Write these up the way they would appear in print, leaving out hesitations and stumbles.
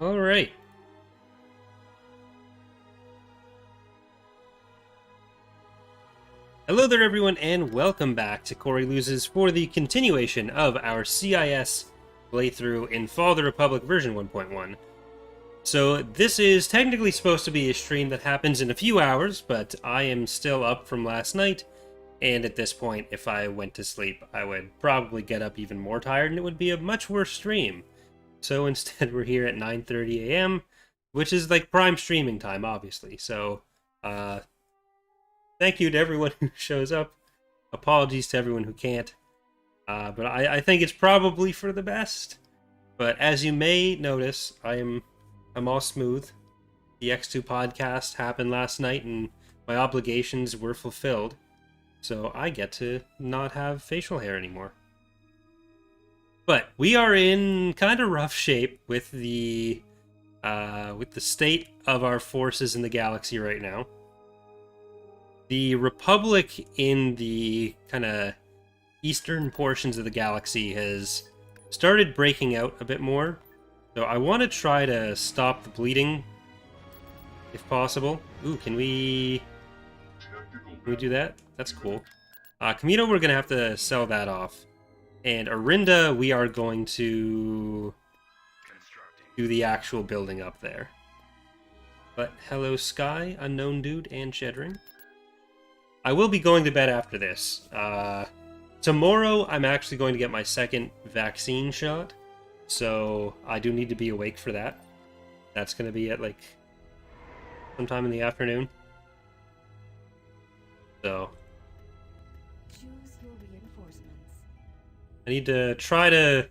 All right. Hello there, everyone, and welcome back to Corey Loses for the continuation of our CIS playthrough in Fall of the Republic version 1.1. So this is technically supposed to be a stream that happens in a few hours, but I am still up from last night, and at this point, if I went to sleep, I would probably get up even more tired, and it would be a much worse stream. So instead, we're here at 9:30 a.m., which is like prime streaming time, obviously. So, thank you to everyone who shows up. Apologies to everyone who can't. But I think it's probably for the best. But as you may notice, I'm all smooth. The X2 podcast happened last night, and my obligations were fulfilled. So I get to not have facial hair anymore. But we are in kind of rough shape with the state of our forces in the galaxy right now. The Republic in the kind of eastern portions of the galaxy has started breaking out a bit more. So I want to try to stop the bleeding, if possible. Ooh, can we do that? That's cool. Kamino, we're going to have to sell that off. And Arinda, we are going to do the actual building up there. But hello, Sky, Unknown Dude, and Shedring. I will be going to bed after this. Tomorrow, I'm actually going to get my second vaccine shot, so I do need to be awake for that. That's going to be at, like, sometime in the afternoon. So Choose your reinforcements. I need to try to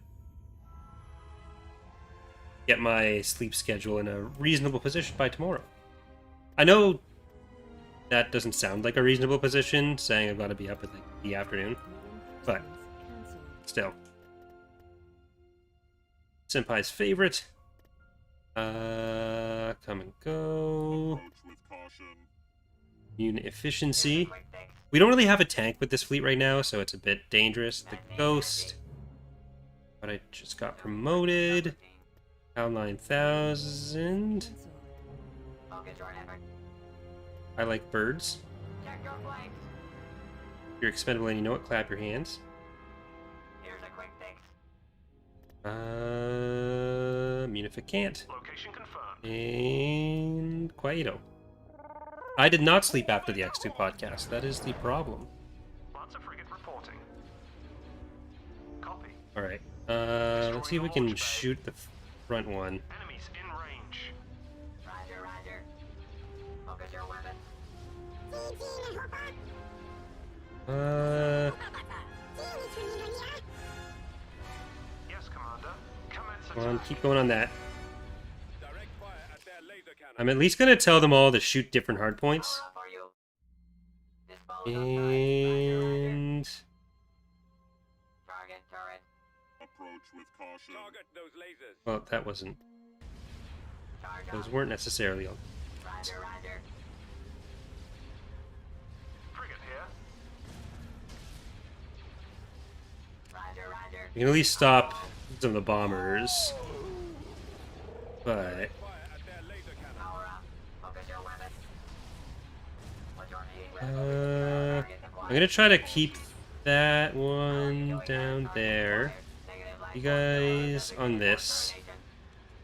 get my sleep schedule in a reasonable position by tomorrow. I know that doesn't sound like a reasonable position, saying I've got to be up in the afternoon, but still. Senpai's favorite. Come and go. Unit efficiency. We don't really have a tank with this fleet right now, so it's a bit dangerous. The Ghost. But I just got promoted. Cal 9000. I like birds. You're expendable and you know it. Clap your hands. Here's a quick fix. Munificant. Location confirmed. And Quieto. I did not sleep after the X2 podcast. That is the problem. Lots of frigate reporting. Copy. Alright. Let's see if we can shoot the front one. Enemies in range. Roger, roger. Focus your weapon. Yes, Commander. Commence Come on, attack. keep going on that. Direct fire at their laser cannon. I'm at least gonna tell them all to shoot different hard points. Power up for you. Dispose of target. And Target turret. Approach with caution. Target those lasers. well, that wasn't. Charge Those up. weren't necessarily all. Roger, roger. Frigate here. Roger, roger. We can at least stop some of the bombers, but Fire at their laser cannon. Power up. Focus your weapon. What's your aim? I'm gonna try to keep that one down there. You guys on this.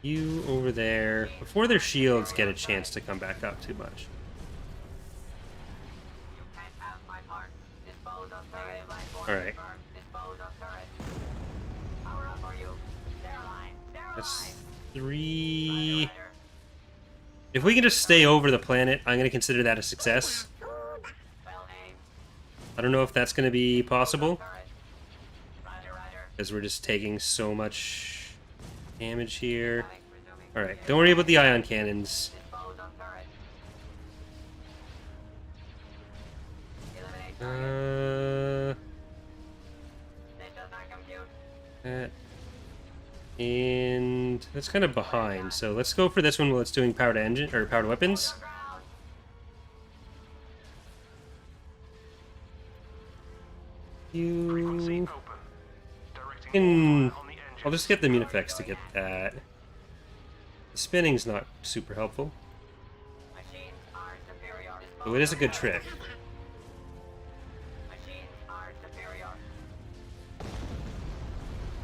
You over there. Before their shields get a chance to come back up too much. Alright. That's 3. If we can just stay over the planet, I'm gonna consider that a success. I don't know if that's gonna be possible, because we're just taking so much damage here. Alright, don't worry about the ion cannons. That. And that's kind of behind, so let's go for this one while it's doing powered engine or powered weapons. Frequency You open. Directing can. all fire on the engine. I'll just get the Munifex to get that. Spinning's not super helpful. Machines are superior. Though it is a good trick. Machines are superior.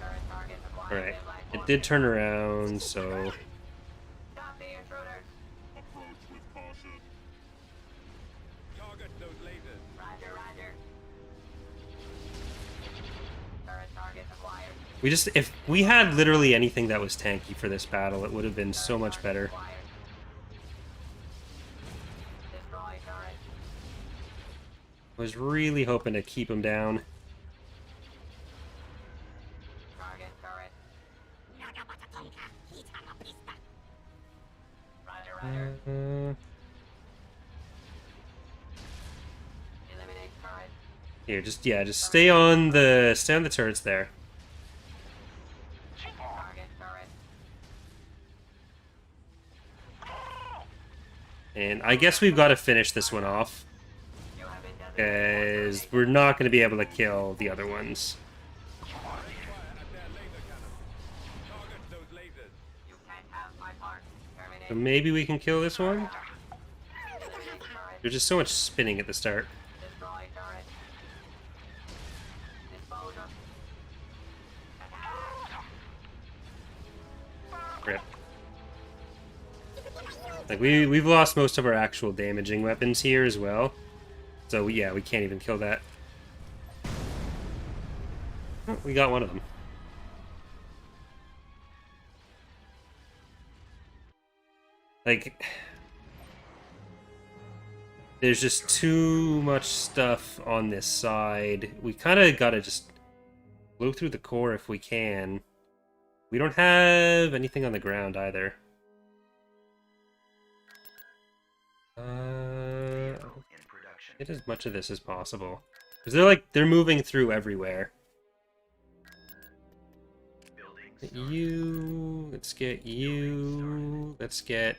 Current target acquired. Alright. It did turn around, so... Stop the intruders. Approach with caution. Target those lasers. Roger, roger. Current target acquired. We just... If we had literally anything that was tanky for this battle, it would have been so much better. Acquired. Destroy turret. I was really hoping to keep him down. Target turret. Roger, roger. Eliminate turret. Here, just stay on the turrets there. Target turret. And I guess we've got to finish this one off, You have been designated. because we're not going to be able to kill the other ones. Fire at their laser cannon. Target those lasers. You can't have my part. Terminate. So maybe we can kill this one? Eliminate turret. There's just so much spinning at the start. Destroy turret. Dispose of. Rip. Like, we've lost most of our actual damaging weapons here as well. So, yeah, we can't even kill that. Oh, we got one of them. Like... There's just too much stuff on this side. We kind of gotta just blow through the core if we can. We don't have anything on the ground either. Get as much of this as possible. Because they're moving through everywhere. Get you. Let's get you. Let's get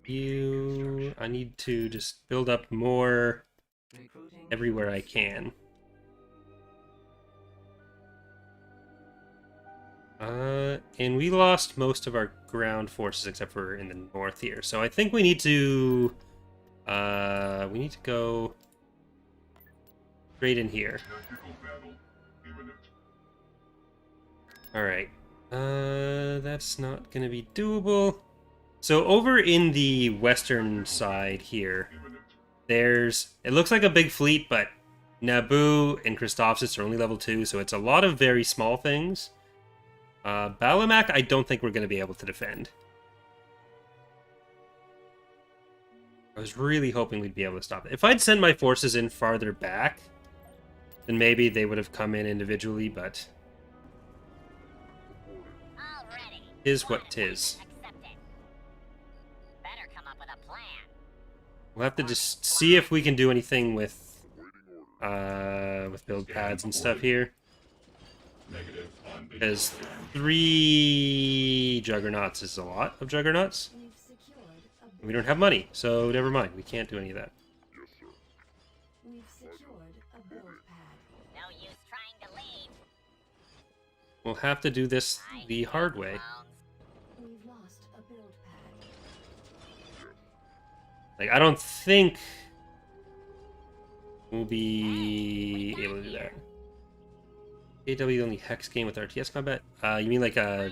you. I need to just build up more everywhere I can. And we lost most of our ground forces except for in the north here. So I think we need to go straight in here. Alright. That's not gonna be doable. So over in the western side here, it looks like a big fleet, but Naboo and Christophsis are only level 2, so it's a lot of very small things. Balamak, I don't think we're going to be able to defend. I was really hoping we'd be able to stop it. If I'd sent my forces in farther back, then maybe they would have come in individually, but... Is what 'tis. Better come up with a plan. We'll have to just see if we can do anything with build pads and stuff here. Because 3 juggernauts is a lot of juggernauts. We've secured a We don't have money, so never mind. We can't do any of that. We've secured a build pad. No use trying to leave. We'll have to do this the hard way. We've lost a build pad. Like, I don't think we'll be able to do that. AW only hex game with RTS combat? You mean like a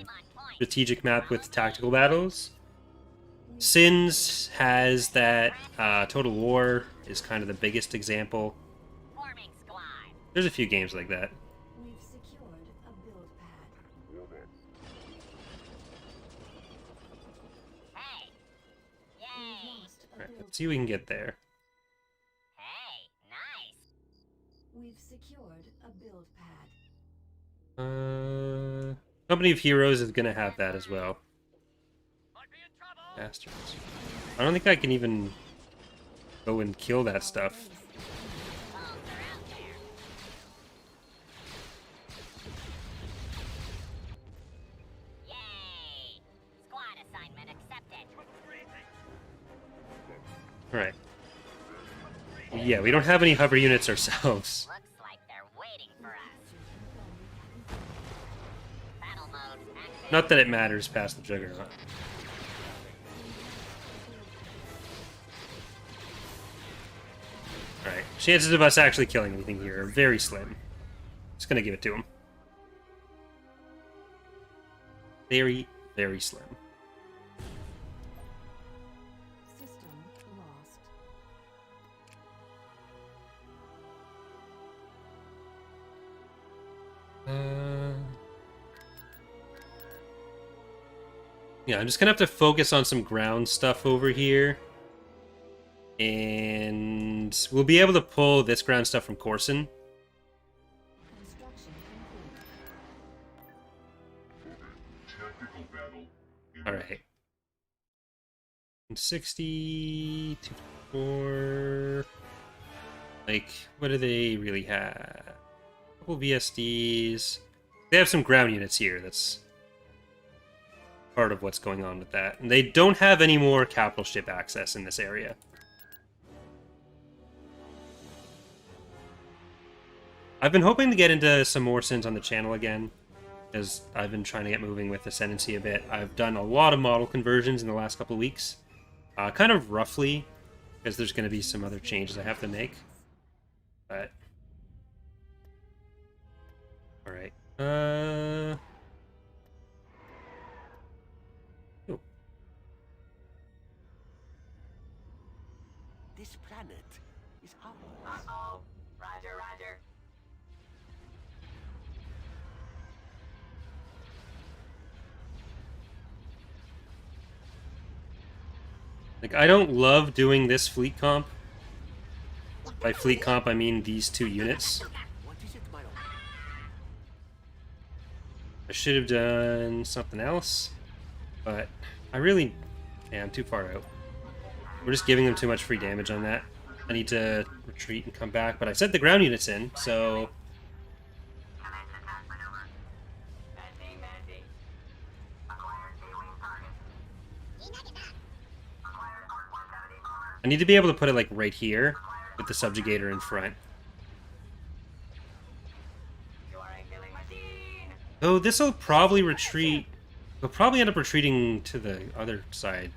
strategic map with tactical battles? Sins has that. Total War is kind of the biggest example. Forming squad. There's a few games like that. We've secured a build pad. Hey. We've Yay. lost a Alright, build let's see if we can get there. Hey. Nice. We've secured a build pad. Company of Heroes is gonna have that as well. Bastards. I don't think I can even go and kill that stuff. Bombs are out there. Yay. Squad assignment accepted. Alright. Yeah, we don't have any hover units ourselves. Looks like they're waiting for us. Battle mode active. Not that it matters past the Juggernaut. chances of us actually killing anything here are very slim. Just gonna give it to him. Very, very slim. System lost. Yeah, I'm just gonna have to focus on some ground stuff over here. And we'll be able to pull this ground stuff from Corson. Construction complete. Alright. 60, 2, 4. Like, what do they really have? A couple VSDs. They have some ground units here. That's part of what's going on with that. And they don't have any more capital ship access in this area. I've been hoping to get into some more sins on the channel again, as I've been trying to get moving with Ascendancy a bit. I've done a lot of model conversions in the last couple of weeks. Kind of roughly, because there's going to be some other changes I have to make. But... Alright. Oh. This planet is ours. Uh-oh. Roger, roger. Like, I don't love doing this fleet comp. By fleet comp, I mean these two units. What is it, my lord? I should have done something else, but I really... Yeah, I'm too far out. We're just giving them too much free damage on that. I need to retreat and come back, but I sent the ground units in, so... Commence attack maneuver. Mending, mending. Acquired K-wing target. Acquired Arc 170 bomber. I need to be able to put it, like, right here, with the subjugator in front. You are a killing machine. Though this'll probably retreat... They'll probably end up retreating to the other side.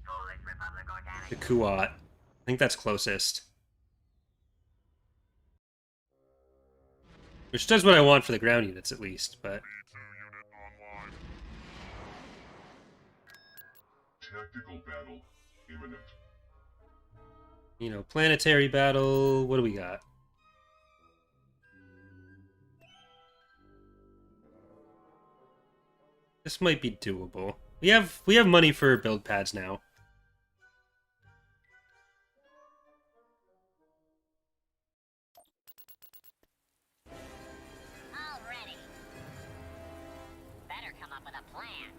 Polish Republic Organic. The Kuat. I think that's closest. Which does what I want for the ground units, at least, but... Tactical battle imminent. You know, planetary battle... What do we got? This might be doable. We have money for build pads now. Already. Better come up with a plan.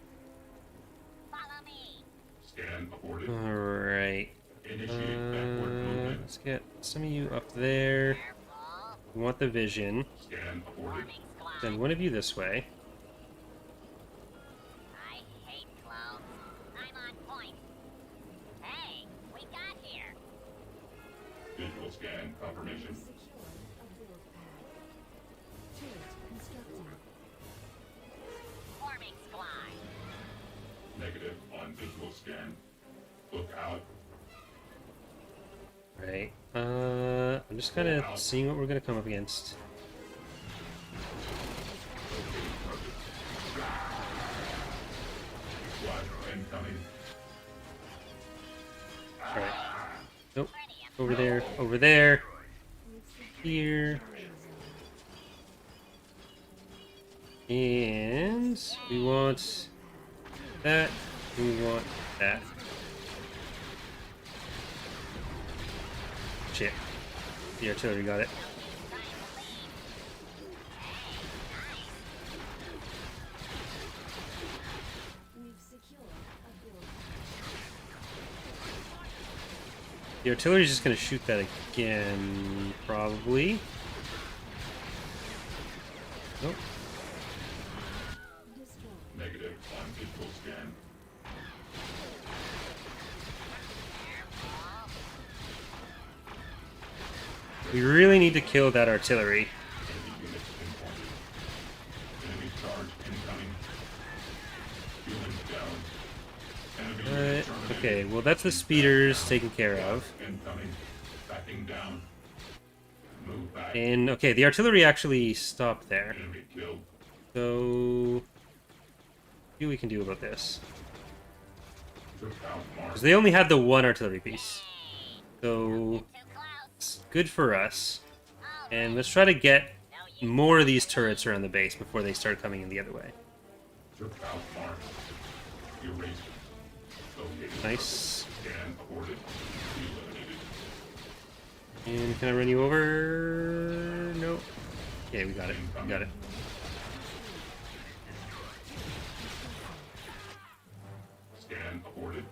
Follow me. Scan aborted. Alright. Initiate backward movement. Let's get some of you up there. Careful. We want the vision. Scan aborted. Forming squad. Send one of you this way. I hate clones. I'm on point. Hey, we got here. Visual scan confirmation. Secured a build pad. Turret constructed. Forming squad. Negative on visual scan. Look out. Right. I'm just kind of seeing what we're gonna come up against. Squad incoming. Alright. Nope. Over there. Over there. Here. And we want that. We want that. Shit. The artillery got it. We've secured a build The artillery's just gonna shoot that again, probably. Nope. pad destroyed. Negative on visual scan. We really need to kill that artillery. Enemy units informed. Enemy charge incoming. Humans down. Enemy unit Okay, terminated. well that's the speeders taken care of. Incoming. Backup Locking down. Move back. And okay, the artillery actually stopped there. Enemy killed. So, see what we can do about this. Took out Mark. Because they only had the one artillery piece. So, Too close. it's good for us. Oh, And let's try to get more of these turrets around the base before they start coming in the other way. Took out Mark. Erased. Located. Nice. Scan aborted. Eliminated. And can I run you over? No. Okay, we got it. We got it. Scan aborted.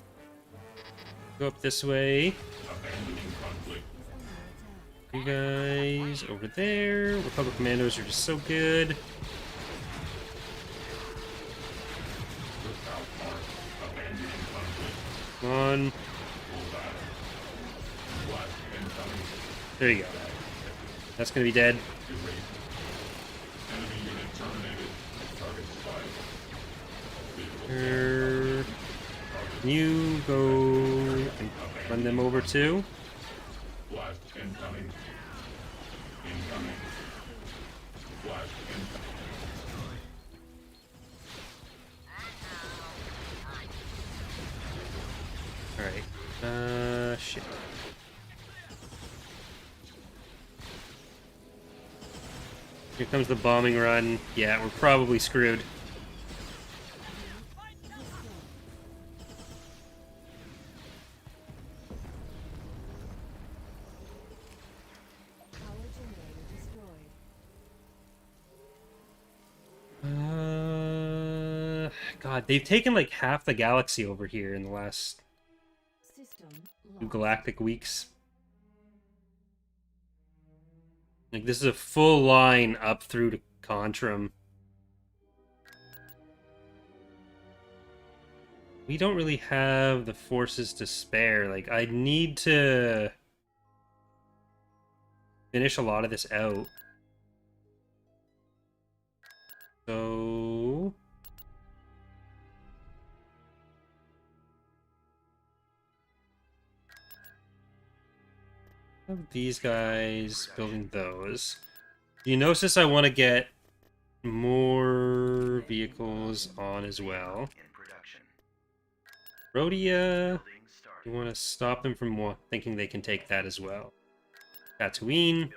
Go up this way. Abandoning conflict. You guys over there. Republic commandos are just so good. Took out Mark. Abandoning conflict. Come on. Full battle. Blast incoming. There you go. That's gonna be dead. Erased. Enemy unit terminated. Target spotted. Visual. Can you go and run them over too? Blast incoming. Incoming. Blast incoming. Alright. Shit. Here comes the bombing run. Yeah, we're probably screwed. Power generator destroyed. God, they've taken like half the galaxy over here in the last System few lost. galactic weeks. Like, this is a full line up through to Contrum. We don't really have the forces to spare. Like, I need to finish a lot of this out. So... have these guys building those. Geonosis, I want to get more vehicles on as well. Rhodia, you want to stop them from thinking they can take that as well. Tatooine.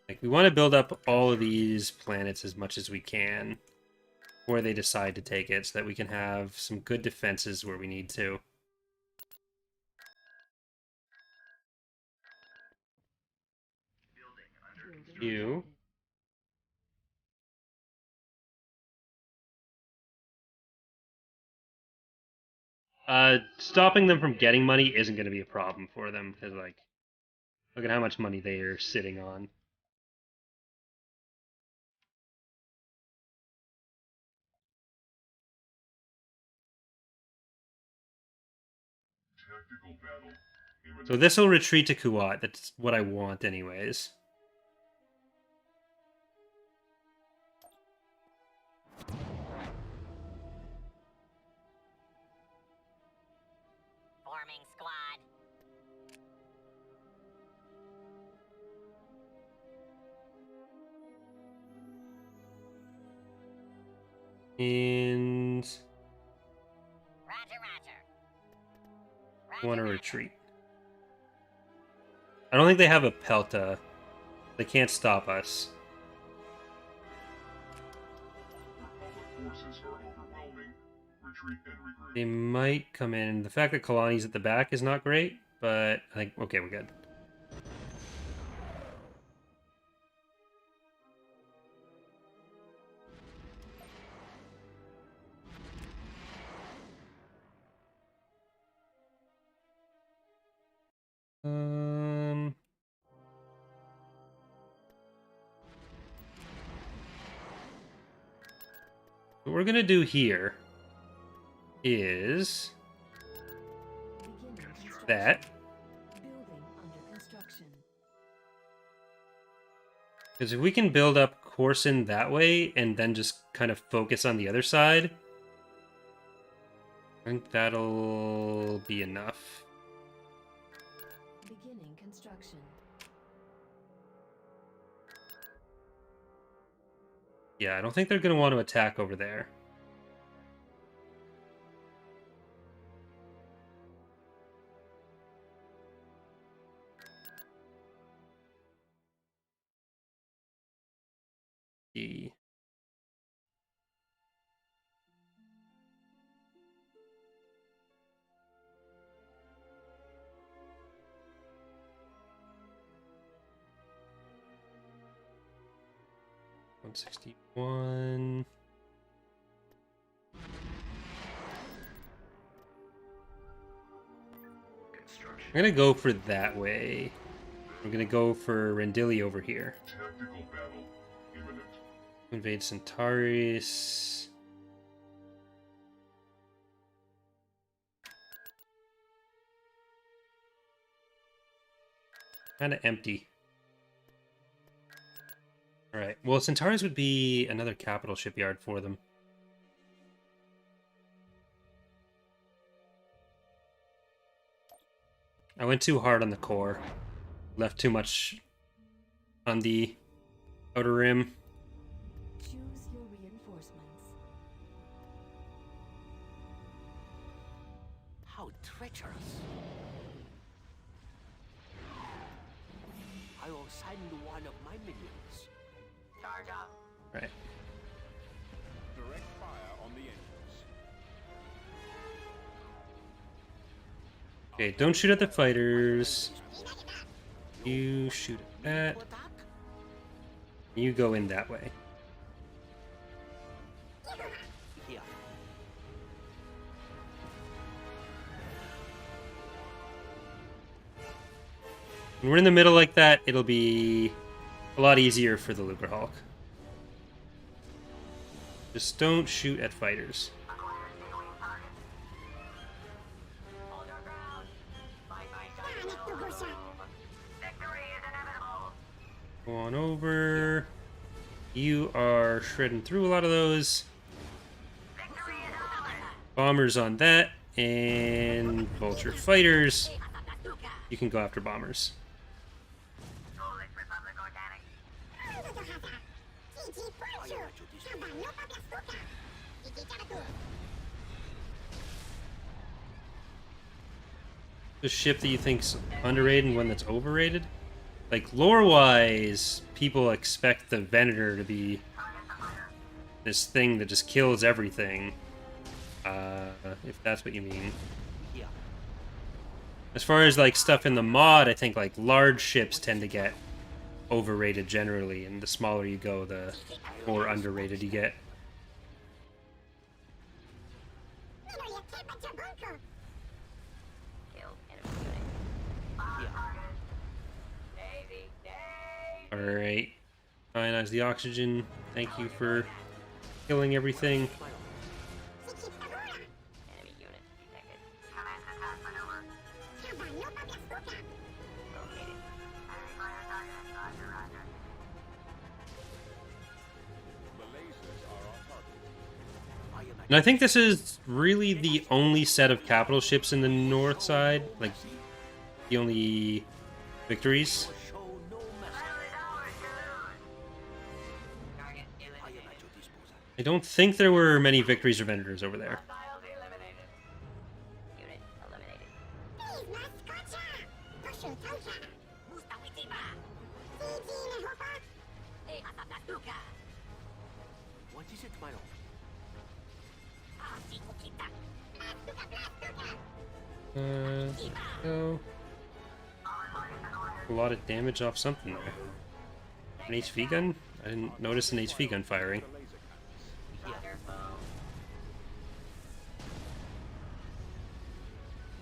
Like, we want to build up all of these planets as much as we can where they decide to take it so that we can have some good defenses where we need to. You. Stopping them from getting money isn't going to be a problem for them because, like, look at how much money they are sitting on. Tactical battle. So this will retreat to Kuat. That's what I want, anyways. forming squad. And Roger, roger. I want to Roger, retreat. I don't think they have a Pelta. They can't stop us. Republic forces are overwhelming. Retreat and regroup. They might come in. The fact that Kalani's at the back is not great, but I think, okay, we're good. What we're gonna do here is Beginning construction. that, Building under construction. because if we can build up Corson that way and then just kind of focus on the other side, I think that'll be enough. Yeah, I don't think they're going to want to attack over there. The 161. I'm gonna go for that way. I'm gonna go for Rendili over here. Tactical battle imminent. Invade Centaurus. Kind of empty. Alright, well, Centaurus would be another capital shipyard for them. I went too hard on the core. Left too much on the outer rim. Choose your reinforcements. How treacherous. I will send one of my minions. Charge up. Right. Direct fire on the engines. Okay, don't shoot at the fighters. You shoot at that. To attack? You go in that way. Here. When we're in the middle like that, it'll be a lot easier for the Lucrehulk. Just don't shoot at fighters. Acquire sailing target. Hold your ground. Fight by shot. Victory is inevitable. Go on over. You are shredding through a lot of those. Victory is ours. Bombers on that. And Vulture fighters. You can go after bombers. Polish Republic Organic. I am at your disposal. The ship that you think's underrated and one that's overrated? Like, lore-wise, people expect the Venator to be this thing that just kills everything. If that's what you mean. Here. As far as, like, stuff in the mod, I think, like, large ships tend to get overrated generally, and the smaller you go, the more underrated you get. Kill enemy unit. Here. Daisy. Daisy. Alright. Ionize the oxygen. Thank you for killing everything. My own. Enemy unit detected. Commence attack maneuver. Located. Enemy fire target. Roger, roger. The lasers are our target. I am at And I think this is really the only set of capital ships in the north side. Like, the only victories. show no mercy. Battle is ours to lose. Target I am eliminated. at your disposal. I don't think there were many victories or Venators over there. Hostiles eliminated. Unit eliminated. What is it, my lord? So a lot of damage off something there. An HV gun? I didn't notice an HV gun firing. The laser cannons. Roger, foe.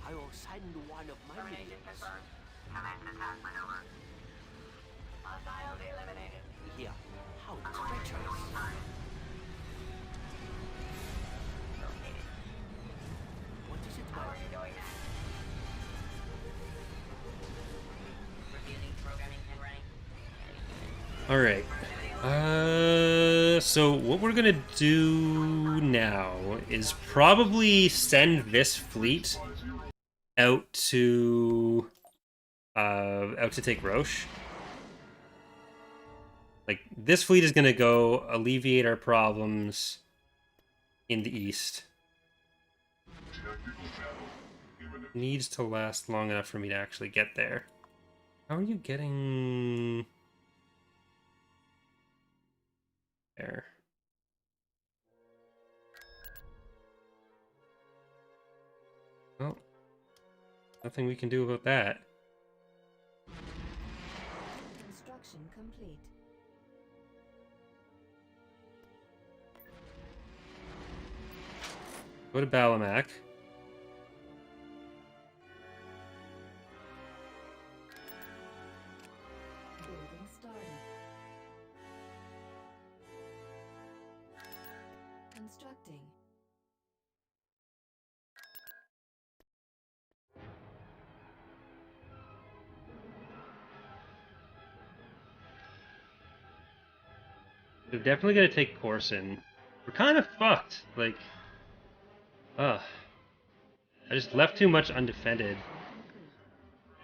I will send one of my Termination minions. confirmed. Commence attack maneuver. Hostiles eliminated. Here. How Acquire treacherous. sailing target. Located. What is it, my How are lord? you doing that? Reviewing programming and running. Alright. So what we're gonna do now is probably send this fleet out to take Roche. Like, this fleet is going to go alleviate our problems in the east. Tactical battle imminent. Needs to last long enough for me to actually get there. How are you getting there? Well, nothing we can do about that. Construction complete. Go to Balamac. Building started. Constructing. They're definitely gonna take Corson. We're kind of fucked. Like, ugh. I just left too much undefended.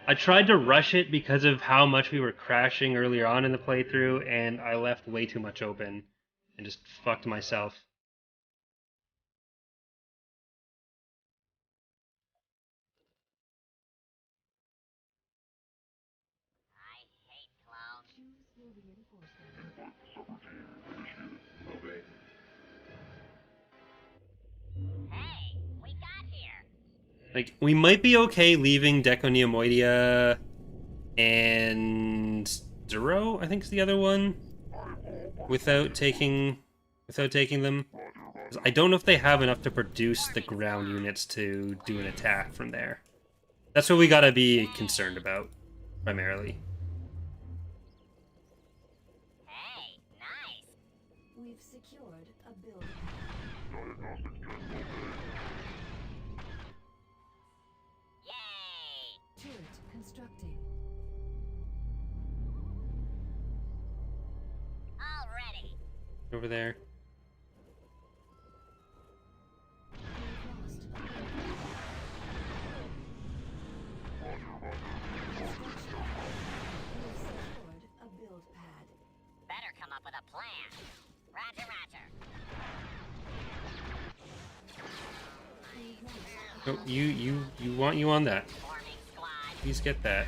I tried to rush it because of how much we were crashing earlier on in the playthrough, and I left way too much open and just fucked myself. I hate clowns. Choose your reinforcement. Obey. Hey, we got here. Like, we might be okay leaving Deconeomoidia and Zero, I think is the other one, without taking them. 'Cause I don't know if they have enough to produce the ground units to do an attack from there. That's what we gotta be concerned about, primarily. Hey, nice. We've secured a build pad. Yay! Turret constructing. Already. Over there. We've lost a build pad. Construction. We've secured a build pad. Better come up with a plan. Roger, roger. We've lost Oh, you want you on that. Forming squad. Please get that.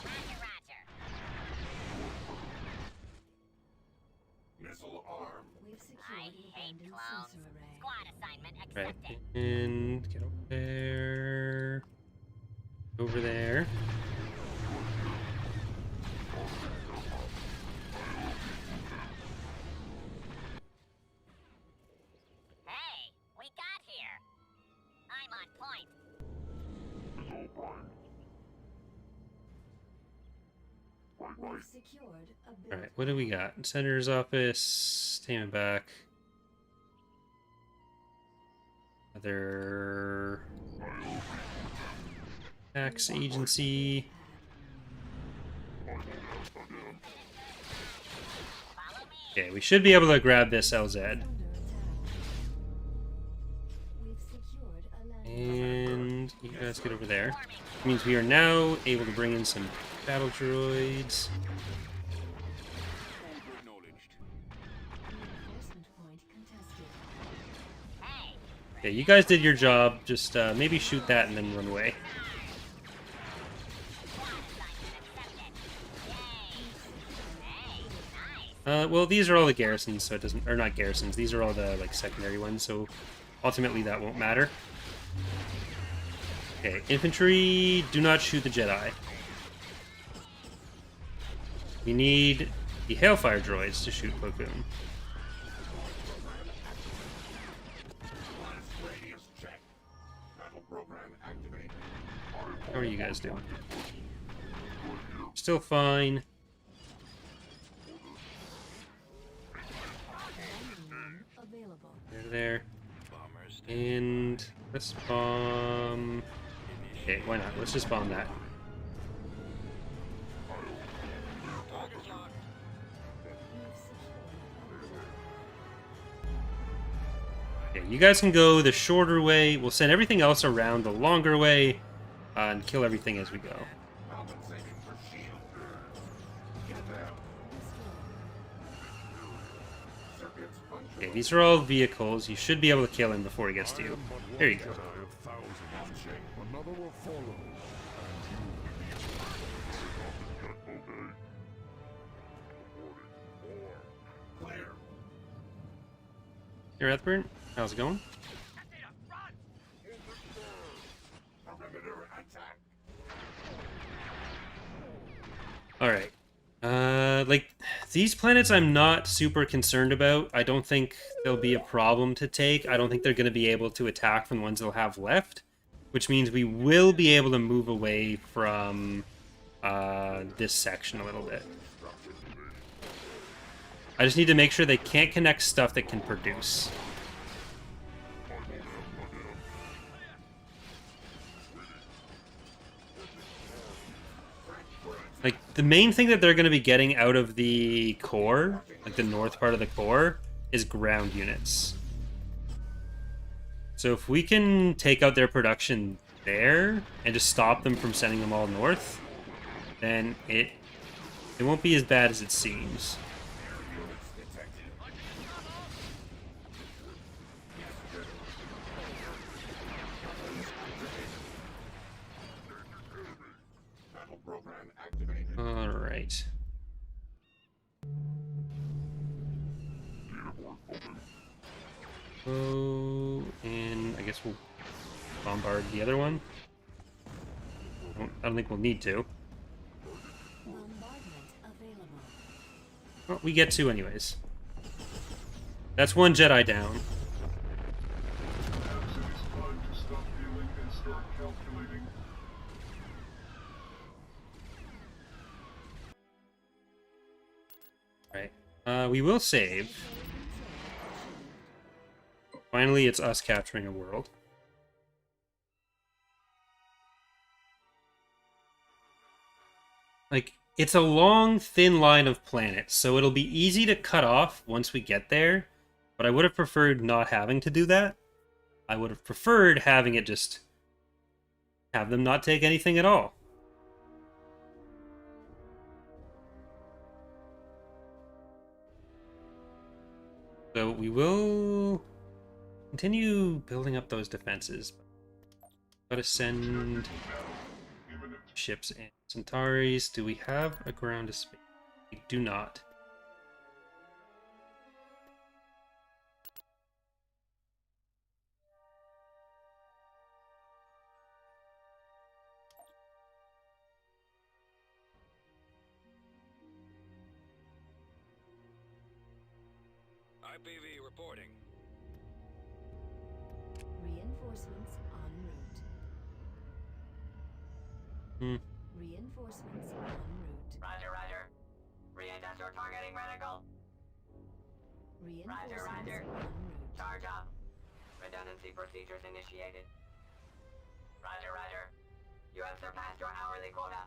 Roger, roger. Missile arm. We've secured I an hate abandoned clowns. sensor array. Squad assignment Right. accepted. And get over there. Over there. Hey, we got here. I'm on point. We've secured a build Alright, what do we got? Senator's office, Taman back. Other tax agency. Follow me. Okay, we should be able to grab this LZ. under attack. We've secured a land. And you guys get over there. Which means we are now able to bring in some battle droids. Acknowledged. Reinforcement point contested. Hey, Okay, you guys did your job. Just maybe shoot that and then run away. squad assignment accepted. Yay. Hey, nice. Well, these are all the garrisons, so it doesn't... Or not garrisons, these are all the, like, secondary ones, so ultimately that won't matter. Okay, infantry, do not shoot the Jedi. We need the Hailfire droids to shoot Plo Koon. Radius check. Battle program activated. How are you guys doing? Still fine. Available. There. And let's bomb... Okay, why not? Let's just bomb that. Target locked. Okay, you guys can go the shorter way. We'll send everything else around the longer way and kill everything as we go. Compensation for shield. Get them. Circuits function. Okay, these are all vehicles. You should be able to kill him before he gets to you. There you go. Another will follow. Clear. Here, Earthburn. How's it going? Perimeter attack. Alright. Like, these planets I'm not super concerned about. I don't think they'll be a problem to take. I don't think they're going to be able to attack from the ones they'll have left. Which means we will be able to move away from this section a little bit. I just need to make sure they can't connect stuff that can produce. Like, the main thing that they're going to be getting out of the core, like the north part of the core, is ground units. So if we can take out their production there and just stop them from sending them all north, then it won't be as bad as it seems. Battle program activated. All right. Oh, and I guess we'll bombard the other one. I don't think we'll need to. Bombardment available. Well, we get to anyways. That's one Jedi down. Perhaps it is time to stop healing and start calculating. Right. We will save. Finally, it's us capturing a world. Like, it's a long, thin line of planets, so it'll be easy to cut off once we get there, but I would have preferred not having to do that. I would have preferred having it just have them not take anything at all. So we will continue building up those defenses. Gotta send ships in. Centauris, do we have a ground to space? We do not. IPV reporting. Reinforcements en route. Reinforcements en route. Roger, roger. Re-industrial targeting reticle. Reinforcements Roger. en route. Charge up. Redundancy procedures initiated. Roger, roger. You have surpassed your hourly quota.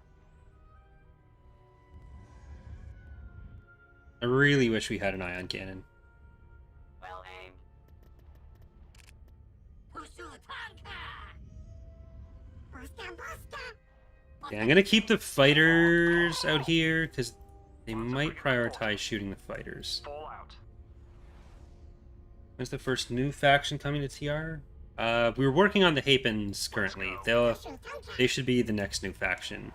I really wish we had an ion cannon. Well aimed. Yeah, I'm gonna keep the fighters out here because they might prioritize shooting the fighters. When's the first new faction coming to TR? We're working on the Hapens currently. They should be the next new faction.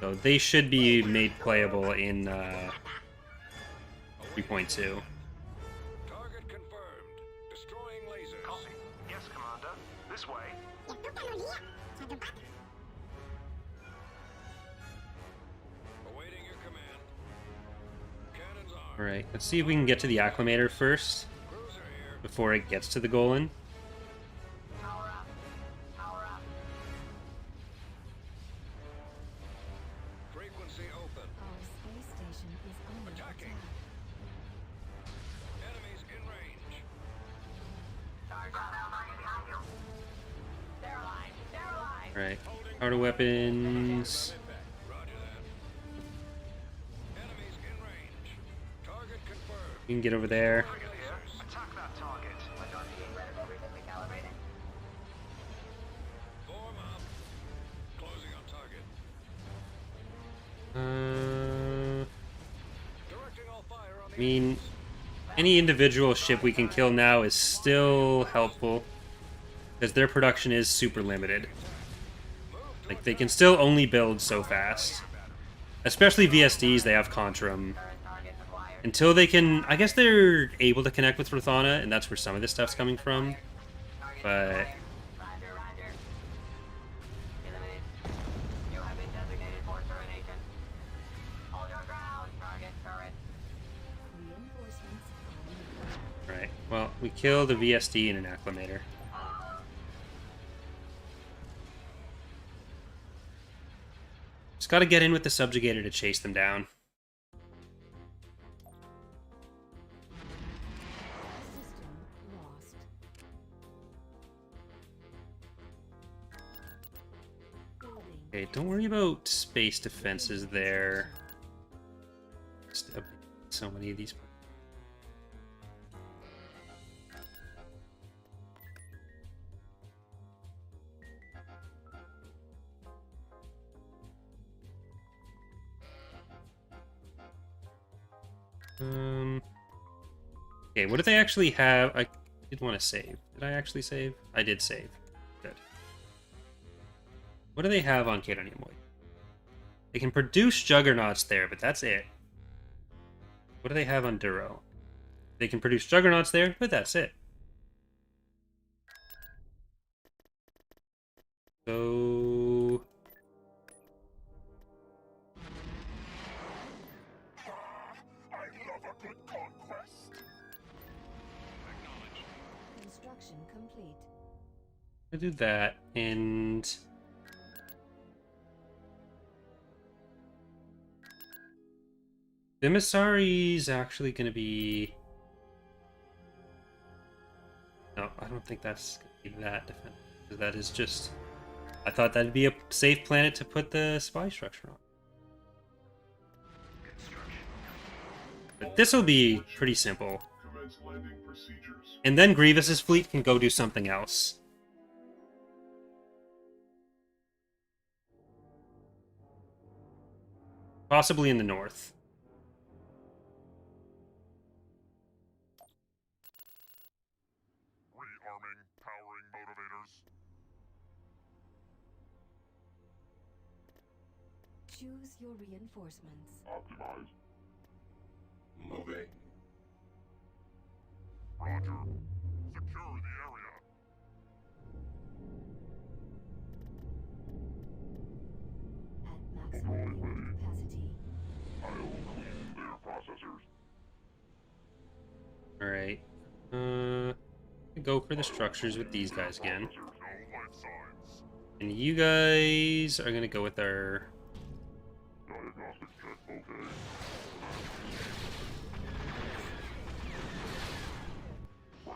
So they should be made playable in 3.2. Target confirmed. Destroying lasers. Copy. Yes, Commander. This way. Awaiting your command. Cannons armed. Alright, let's see if we can get to the Acclimator first Cruiser here. before it gets to the Golan. Power up. Power up. Frequency open. Our space station is under Attacking. attack. Enemies in range. Charge up. Behind you. They're alive. They're alive. Alright, outer weapons. Roger that. Enemies in range. Target confirmed. You can get over there. Target here. Attack that target. Redundancy reticle recently calibrated. Form I mean, any individual ship we can kill now is still helpful, because their production is super limited. Like, they can still only build so fast. Especially VSDs, they have Contram. Until they can... I guess they're able to connect with Rothana, and that's where some of this stuff's coming from. But... Roger, roger. Eliminate. You have been designated for termination. Hold your ground, target turret. Reinforcements on the way. Right. Well, we killed a VSD and an Acclimator. Just gotta get in with the Subjugator to chase them down. System lost. Building. Okay, don't worry about space defenses there. Just so many of these. Okay, what do they actually have? I did want to save. Did I actually save? I did save. Good. What do they have on Cadonium? They can produce Juggernauts there, but that's it. What do they have on Duro? They can produce Juggernauts there, but that's it. So... I love a good conquest. Construction complete. I do that, and... The Emissary's actually going to be... No, I don't think that's going to be that defensive. That is just... I thought that'd be a safe planet to put the spy structure on. But this will be pretty simple. Commence landing procedures. And then Grievous's fleet can go do something else. Possibly in the north. Rearming, powering motivators. Choose your reinforcements. Optimize. Moving. Roger. Secure the area. At maximum unit capacity. I'll clean their processors. Alright. Go for the structures with these guys again. No life signs. And you guys are gonna go with our... Diagnostic check okay.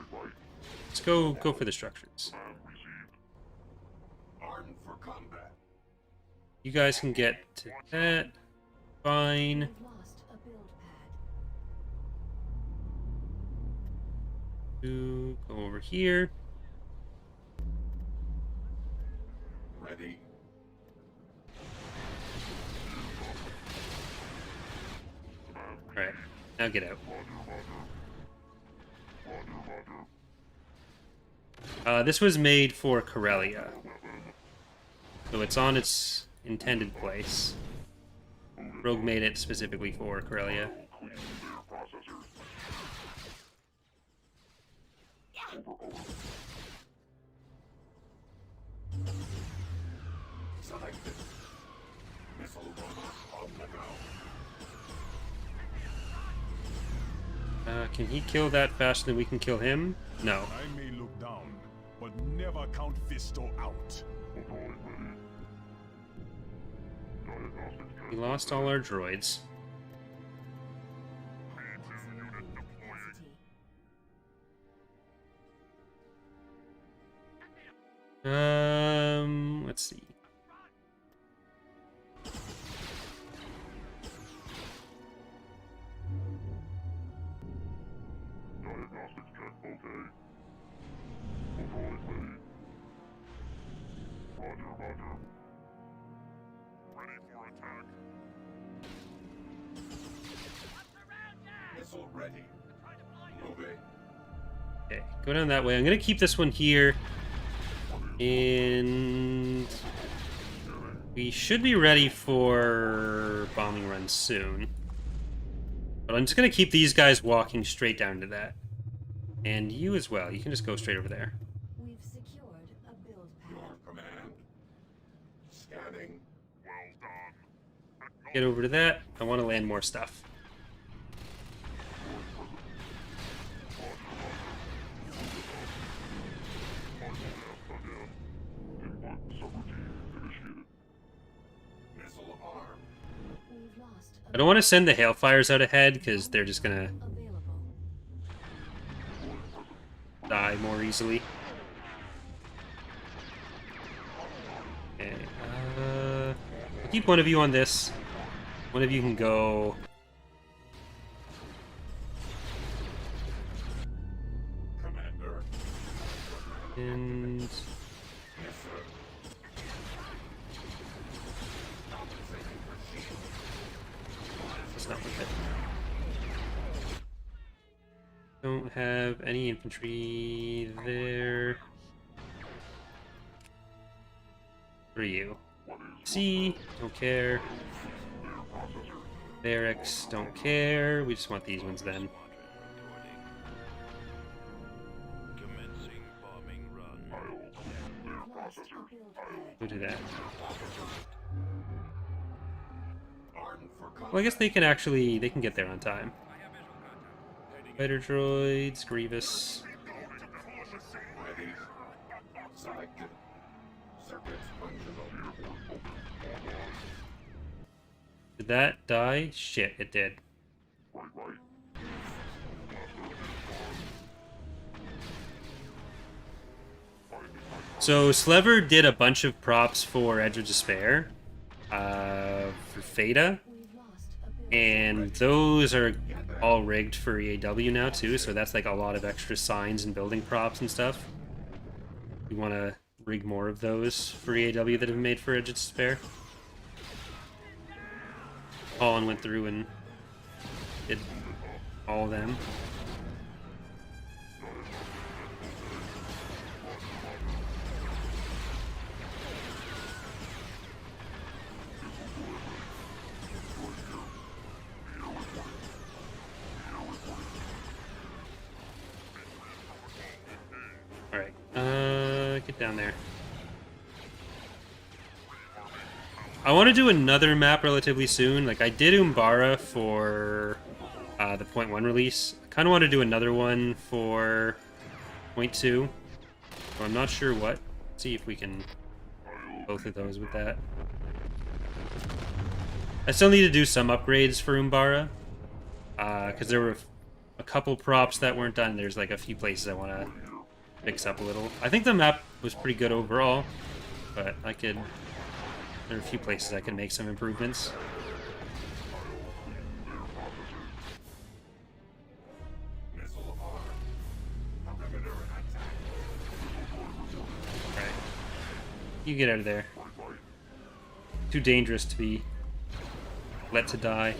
Right. Let's go for the structures. Command received. Armed for combat. You guys can get to that. Fine. You've lost a build pad. Go over here. Ready. Alright, now get out. This was made for Corellia. So it's on its intended place. Rogue made it specifically for Corellia. Selected. Missile runner on the go. Can he kill that faster than we can kill him? No. I may look down, but never count Fisto out. We lost all our droids. Let's see. Diagnostic check okay. Control ready. Roger, roger. Ready for attack. Missile ready. go down that way. I'm gonna keep this one here. And we should be ready for bombing runs soon. But I'm just gonna keep these guys walking straight down to that. And you as well. You can just go straight over there. We've secured a build Your pad. command. Scanning. Well done. Get over to that. I want to land more stuff. Missile arm. We've lost I don't want to send the hailfires out ahead because they're just gonna available. die more easily. Okay, I'll keep one of you on this. One of you can go. Commander. And Yes, sir. that's not worth it. Don't have any infantry there. For you. C, don't care. Barracks, don't care. We just want these ones then. Commencing bombing run. We've lost a build pad. Go do that. Armed for combat. Well, I guess they can get there on time. Fighter droids, Grievous. Ready. Side. Circuits functional. Did that die? Shit, it did. So Slever did a bunch of props for Edge of Despair, for Theta, We've lost a build and those are all rigged for EAW now too. So that's like a lot of extra signs and building props and stuff. We want to rig more of those for EAW that have been made for Edge of Despair. Colin went through and did all of them. Alright, get down there. I want to do another map relatively soon. Like, I did Umbara for the Point 1 release. I kind of want to do another one for Point 2. So I'm not sure what. See if we can both of those with that. I still need to do some upgrades for Umbara. Because there were a couple props that weren't done. There's like a few places I want to fix up a little. I think the map was pretty good overall. But I could... There are a few places I can make some improvements. Missile arm. Perimeter attack. Alright. You get out of there. Too dangerous to be let to die.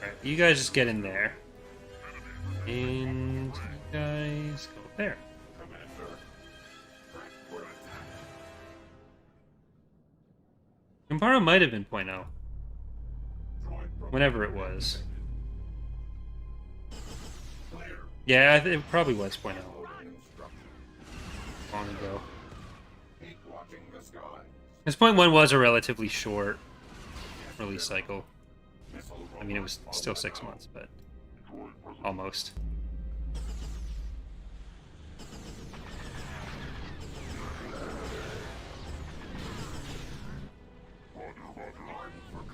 Alright, you guys just get in there. And you guys go there. Commander. Prep for attack. Umbara might have been 0.0. Droid program Whenever it was. clear. Yeah, it probably was 0.0. Ordering instructions. Long ago. Keep watching the sky. This 0.1 was a relatively short release cycle. Missile I mean, it was still 6 months, but almost.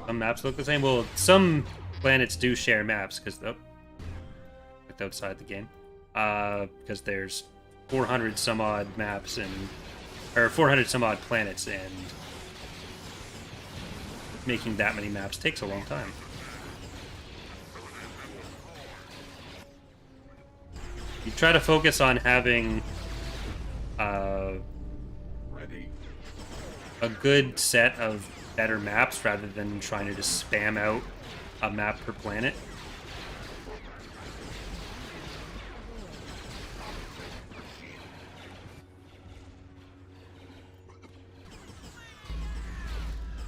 Some maps look the same. Well, some planets do share maps because it's outside the game. Because there's 400 some odd maps or 400 some odd planets, and making that many maps takes a long time. You try to focus on having ready. a good set of better maps rather than trying to just spam out a map per planet.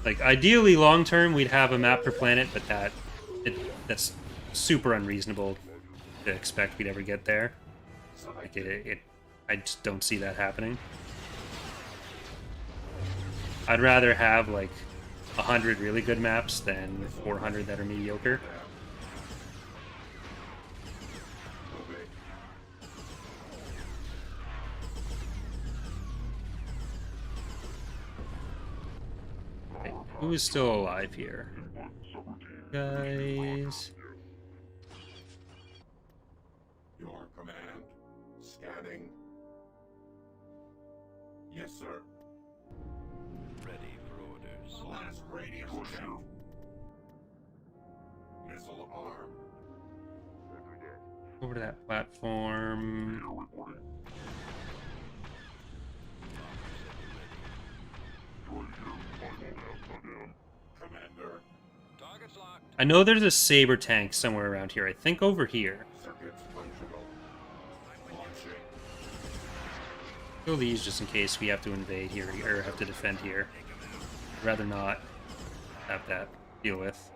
Like, ideally, long term, we'd have a map per planet, but that's super unreasonable to expect we'd ever get there. Like, I just don't see that happening. I'd rather have, like, 100 really good maps than 400 that are mediocre. Okay, who is still alive here? Guys. Your command. Scanning. Yes, sir. Ready for orders. Blast radius count. Missile arm. Over to that platform. Commander. Target's locked. I know there's a saber tank somewhere around here. I think over here. Circuits functional. Launching. Kill these just in case we have to invade here or have to defend here. I'd rather not have that deal with.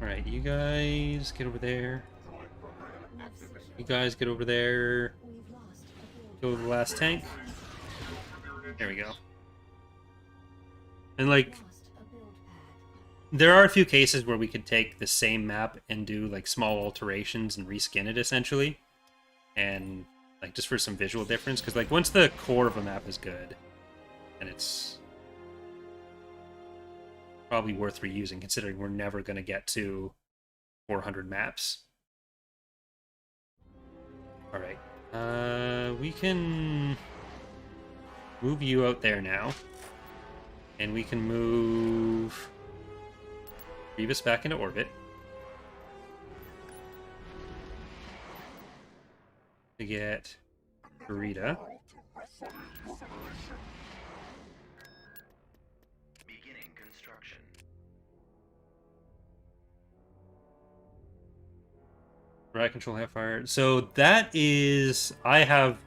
Alright, you guys get over there. You guys get over there. We've lost a build Kill the last tank. There we go. And like, lost a build pad. there are a few cases where we could take the same map and do like small alterations and reskin it essentially. And like just for some visual difference, because like once the core of a map is good, and it's probably worth reusing considering we're never going to get to 400 maps. Alright, we can move you out there now. And we can move Grievous back into orbit. To get Burita. Beginning construction. Riot control half fire. So that is... I have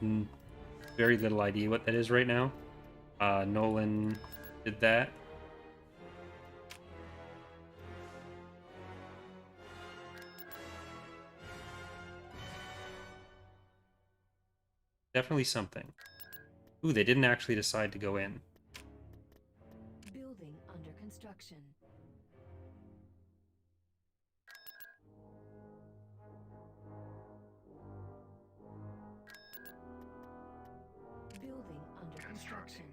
very little idea what that is right now. Nolan did that. Definitely something. Ooh, they didn't actually decide to go in. Building under construction. Building under construction.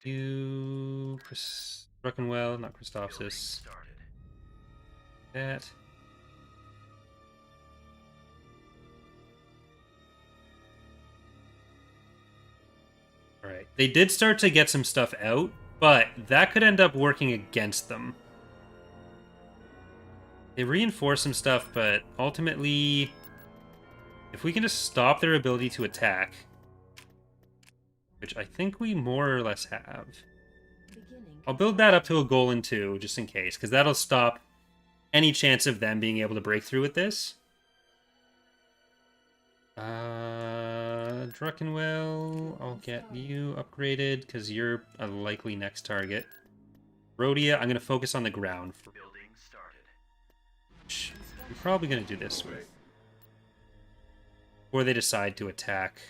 You... Chris... Druckenwell, not Christophsis. Started. That. Alright. They did start to get some stuff out, but that could end up working against them. They reinforce some stuff, but ultimately, if we can just stop their ability to attack, which I think we more or less have. Beginning. I'll build that up to a goal in 2, just in case, because that'll stop any chance of them being able to break through with this. Druckenwell, I'll get you upgraded, because you're a likely next target. Rhodia, I'm going to focus on the ground. Building started. I'm probably going to do this with. Or they decide to attack.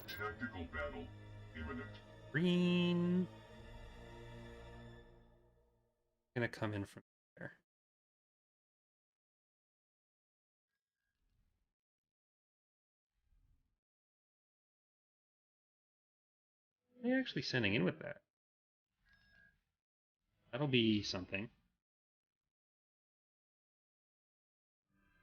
Tactical battle imminent. Green. Gonna come in from there. They're actually sending in with that. That'll be something.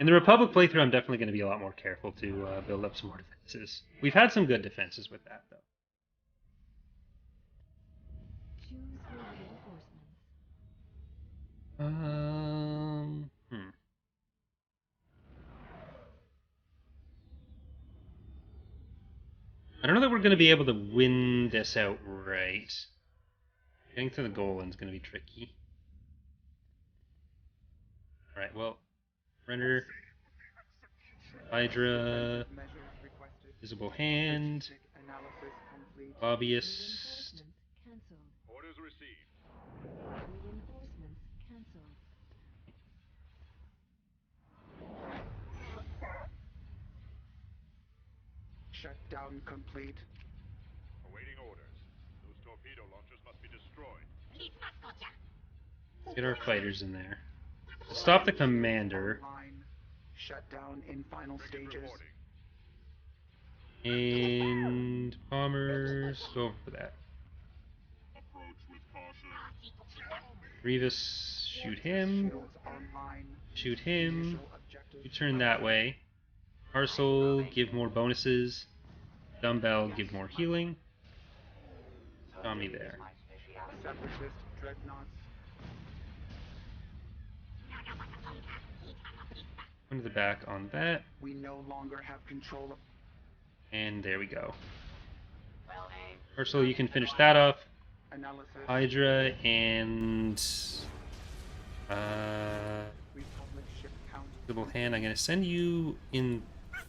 In the Republic playthrough, I'm definitely going to be a lot more careful to build up some more defenses. We've had some good defenses with that, though. Choose your reinforcements. going to be able to win this outright. Getting to the goal is going to be tricky. Alright, well, render Hydra, visible hand, lobbyist. Cancelled. Orders received. Reinforcements cancelled. Shutdown complete. Awaiting orders. Those torpedo launchers must be destroyed. Get our fighters in there. Stop the commander. Online. Shutdown in final stages. Reporting. And bombers. Go over for that. Approach with caution. Revis, shoot him. Shields online. Shoot him. Initial objective. You turn that way. Parcel, give more bonuses. Dumbbell, give more healing. Tommy there. Separatist dreadnoughts. One to the back on that. We no longer have control of. And there we go. Well aimed. Parcel, you can finish that off. Analysis. Hydra and Republic ship count. visible hand. I'm gonna send you in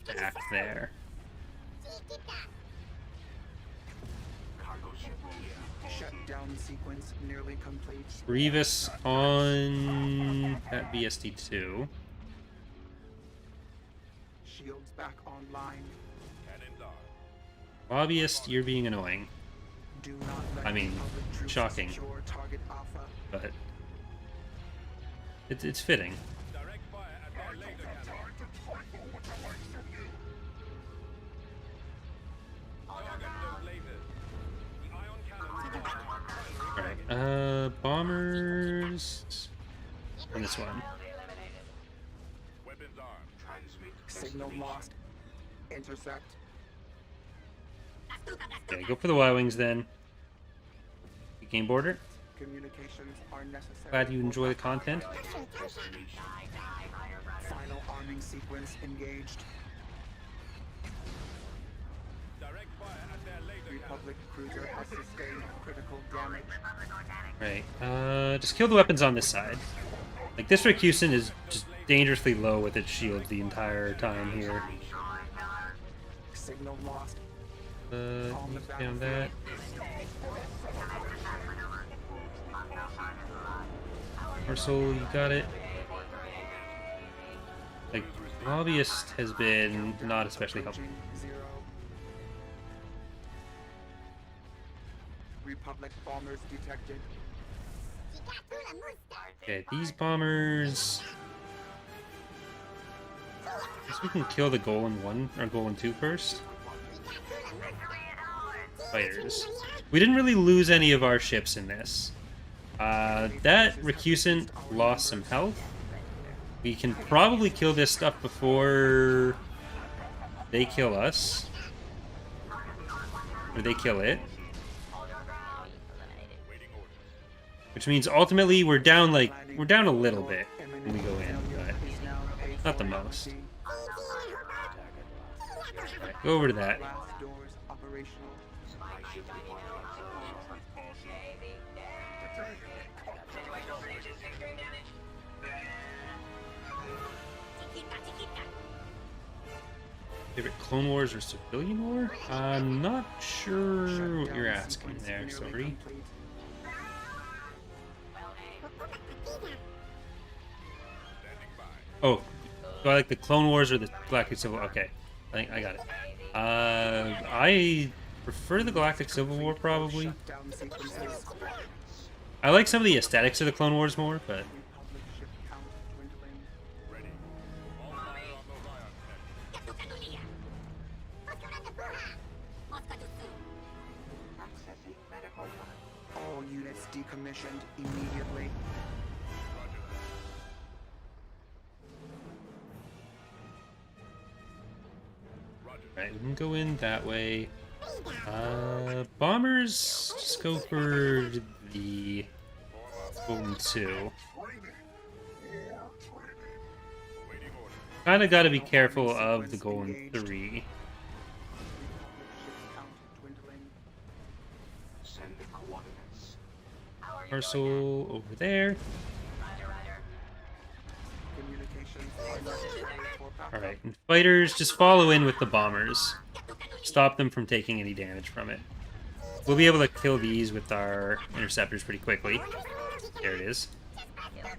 back there. Shutdown sequence nearly complete. Revis on that BSD2. Shields back online. Cannons on. Lobbyist, you're being annoying, Do not let I mean, Republic troops shocking. secure target Alpha. but it's fitting. Direct fire at their laser cannon. Target those lasers. The ion cannons. Alright, bombers on this one. Weapons armed. Signal lost. Intercept. Okay, go for the Y-Wings then. Game border. Communications are necessary. Glad you enjoy the content. Final arming sequence engaged. Direct fire at their laser cannon. Republic cruiser has sustained critical damage. Right, just kill the weapons on this side. Like, this Rakusin is just dangerously low with its shield the entire time here. Signal lost. Down that. Parcel, you got it. Like, Lobbyist has been not especially helpful. Approaching 0. Republic bombers detected. Okay, these bombers. Guess we can kill the Golem 1 or Golem 2 first. Fighters. We didn't really lose any of our ships in this. That Rakusin lost some health. We can probably kill this stuff before they kill us. Or they kill it. Which means ultimately we're down a little bit when we go in, but not the most. Alright, go over to that. Blast doors operational. Favorite Clone Wars or Civilian War? I'm not sure what you're asking there, sorry. Oh, do I like the Clone Wars or the Galactic Civil War? Okay, I think I got it. I prefer the Galactic Civil War, probably. Shutdown sequences. I like some of the aesthetics of the Clone Wars more, but Republic ship count dwindling. Ready. All fire on those ion cannons. All units decommissioned immediately. right, we can go in that way. Bombers, just go for the Golden 2. Kinda gotta be careful of the Golden 3. Parcel over there. Communications are necessary for backup. Alright, and fighters, just follow in with the bombers. Stop them from taking any damage from it. We'll be able to kill these with our interceptors pretty quickly. There it is.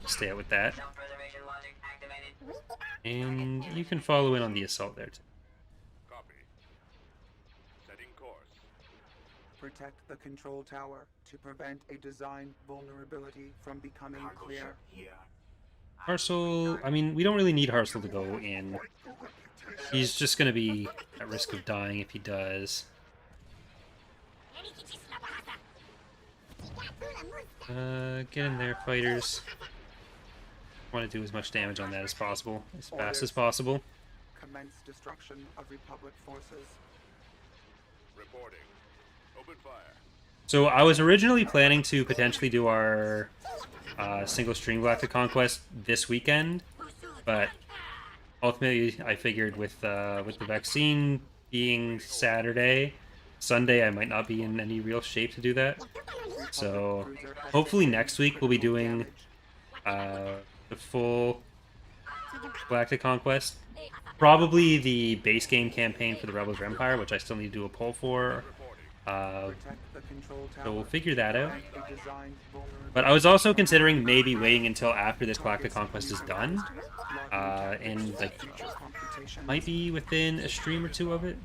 Stay out with that. Self-preservation logic activated. And you can follow in on the assault there too. Copy. Setting course. Protect the control tower to prevent a design vulnerability from becoming clear. Harsel, I mean, we don't really need Harsel to go in. He's just going to be at risk of dying if he does. Get in there, fighters. Want to do as much damage on that as possible, as fast as possible. Commence destruction of Republic forces. Reporting. Open fire. So I was originally planning to potentially do our single stream Galactic Conquest this weekend, but ultimately I figured with the vaccine being Saturday, Sunday I might not be in any real shape to do that. So hopefully next week we'll be doing the full Galactic Conquest. Probably the base game campaign for the Rebels or Empire, which I still need to do a poll for. So we'll figure that out. But I was also considering maybe waiting until after this Galactic Conquest is done. And like, might be within a stream or two of it.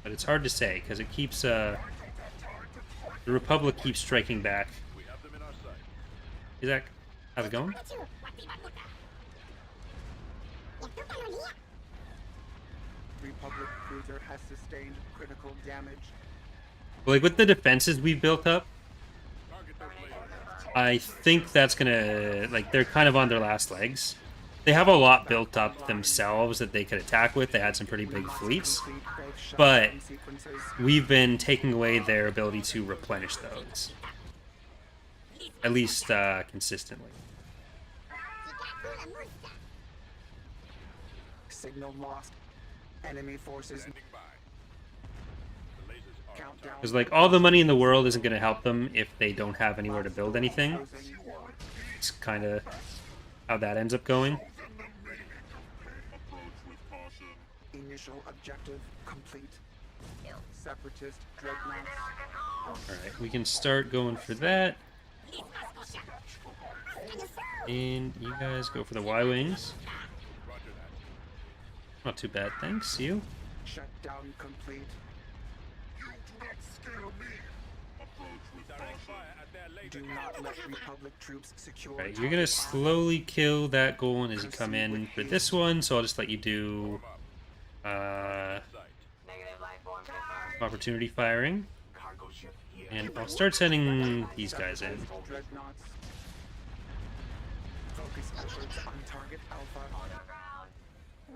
But it's hard to say, because it keeps, the Republic keeps striking back. We have them in our sight. Isaac, how's it going? Republic cruiser has sustained critical damage. Like, with the defenses we've built up, Target those lasers. I think that's gonna, like, they're kind of on their last legs. They have a lot built up themselves that they could attack with. They had some pretty big fleets. But we've been taking away their ability to replenish those. At least consistently. Signal lost. Enemy forces Standing by. The lasers are countdown. Because, like, all the money in the world isn't going to help them if they don't have anywhere to build anything. It's kind of how that ends up going. Initial objective complete. Separatist dreadnoughts. Alright, we can start going for that. And you guys go for the Y-Wings. Roger that. Not too bad, thanks. You? Shutdown complete. Direct fire at their laser Do not let Republic troops secure. Alright, you're gonna slowly kill that goal as you come in for this one, so I'll just let you do site. Negative life form confirmed. opportunity firing. And I'll start sending these guys in. Dreadnoughts. Focus efforts on target Alpha.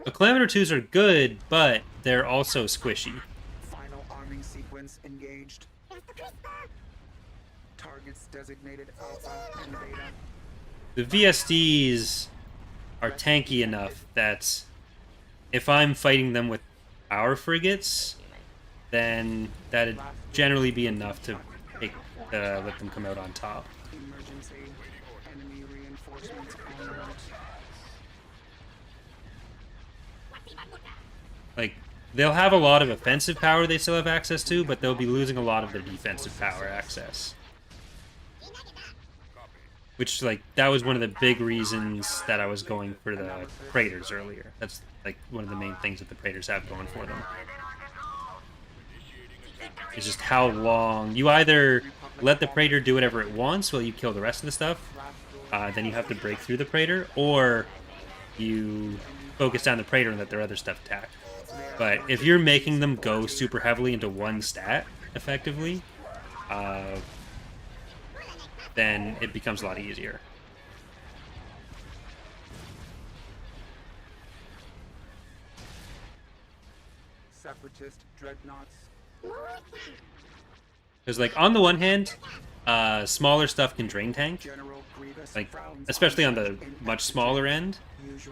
The Kilometer 2s are good, but they're also squishy. Final arming sequence engaged. Targets designated Alpha and Beta. The VSDs are tanky enough that if I'm fighting them with our frigates, then that'd generally be enough to take, let them come out on top. Emergency. Enemy reinforcements en route. Like, they'll have a lot of offensive power they still have access to, but they'll be losing a lot of their defensive power access. Which, like, that was one of the big reasons that I was going for the Praetors earlier. That's, like, one of the main things that the Praetors have going for them. It's just how long... You either let the Praetor do whatever it wants while you kill the rest of the stuff, then you have to break through the Praetor, or you focus down the Praetor and let their other stuff attack. But if you're making them go super heavily into one stat, effectively, then it becomes a lot easier. Separatist dreadnoughts. Because, like, on the one hand, smaller stuff can drain tank, General Grievous like, frowns especially on the much smaller end,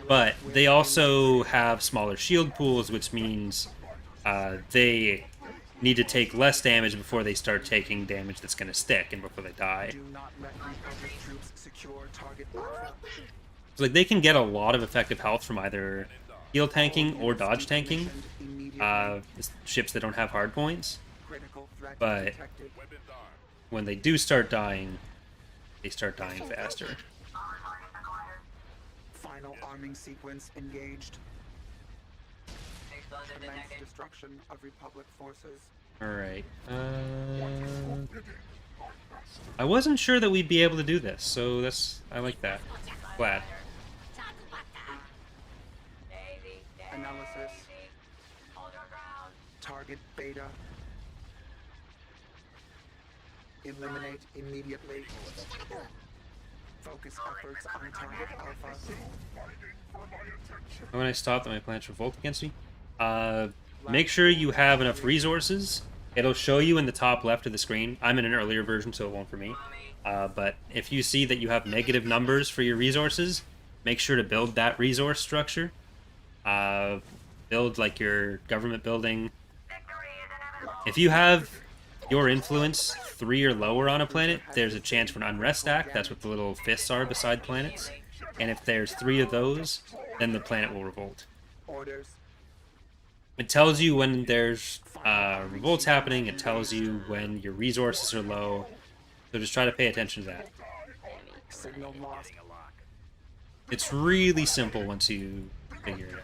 but they also have smaller shield pools, which means they need to take less damage before they start taking damage that's going to stick and before they die. Do not let Republic troops secure target Alpha. So, like, they can get a lot of effective health from either heal tanking or dodge tanking, ships that don't have hard points. Critical threat But detected. when they do start dying, they start dying faster. Final arming sequence engaged. Explosive Immense detected. destruction of Republic forces. Alright. I wasn't sure that we'd be able to do this, so I like that. Glad. Daisy, Analysis. Daisy. Hold your ground. Target Beta. Eliminate immediately. Focus efforts on target Alpha. When I stop that my plants revolt against me, make sure you have enough resources. It'll show you in the top left of the screen. I'm in an earlier version, so it won't for me. But if you see that you have negative numbers for your resources, make sure to build that resource structure. Build like your government building. If you have your influence 3 or lower on a planet, there's a chance for an unrest stack. That's what the little fists are beside planets. And if there's 3 of those, then the planet will revolt. Orders. It tells you when there's revolts happening. It tells you when your resources are low. So just try to pay attention to that. Signal lost. It's really simple once you figure it out.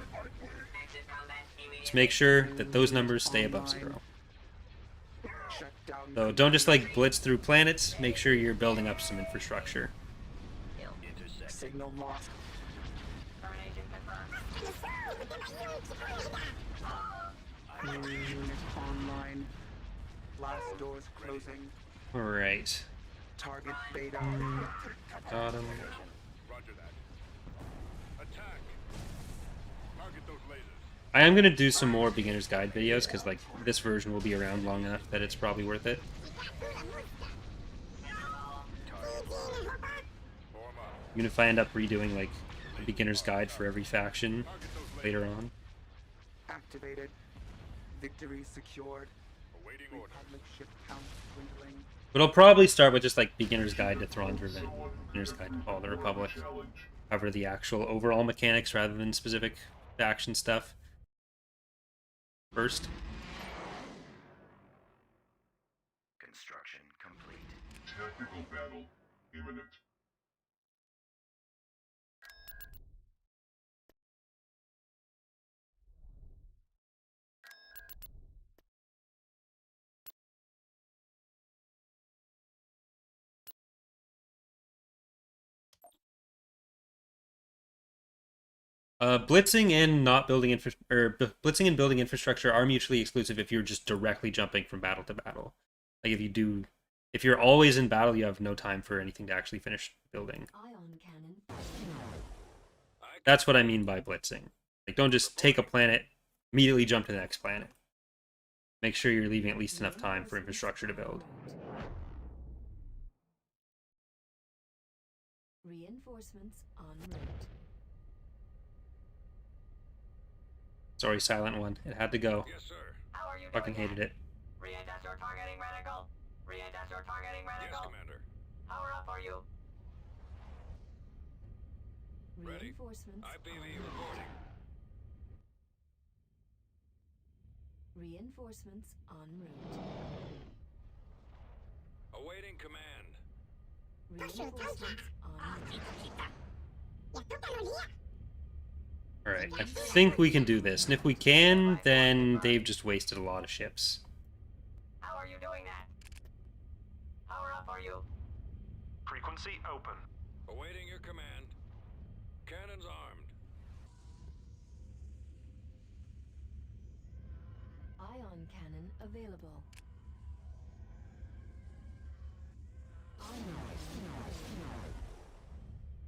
Just make sure that those numbers stay above 0. Shut down. So don't just like blitz through planets. Make sure you're building up some infrastructure. Signal lost. Termination confirmed. Unit online. Blast doors closing. Alright. Target Beta. Got him. Roger that. Attack. Target those lasers. I am going to do some more beginner's guide videos because like this version will be around long enough that it's probably worth it. Even if I end up redoing like a beginner's guide for every faction later on. Activated. Victory secured. Awaiting order. Republic ship count dwindling. But I'll probably start with just like beginner's guide to Thrawn's Revenge, beginner's guide to All the Republic, cover the actual overall mechanics rather than specific faction stuff first. Construction complete. Tactical battle imminent. Blitzing and not building blitzing and building infrastructure are mutually exclusive if you're just directly jumping from battle to battle. Like if you're always in battle, you have no time for anything to actually finish building. Ion cannon. That's what I mean by blitzing. Like don't just take a planet, immediately jump to the next planet. Make sure you're leaving at least enough time for infrastructure to build. Reinforcements en route. Sorry, Silent One. It had to go. Yes, sir. How are you Fucking doing hated that? it. Re-industrial targeting reticle. Re-industrial targeting Yes, reticle. Commander. Power up for you. Ready. Reinforcements IPV en route. reporting. Reinforcements en route. Awaiting command. Reinforcements en route. Alright, I think we can do this. And if we can, then they've just wasted a lot of ships. How are you doing that? Power up for you. Frequency open. Awaiting your command. Cannons armed. Ion cannon available.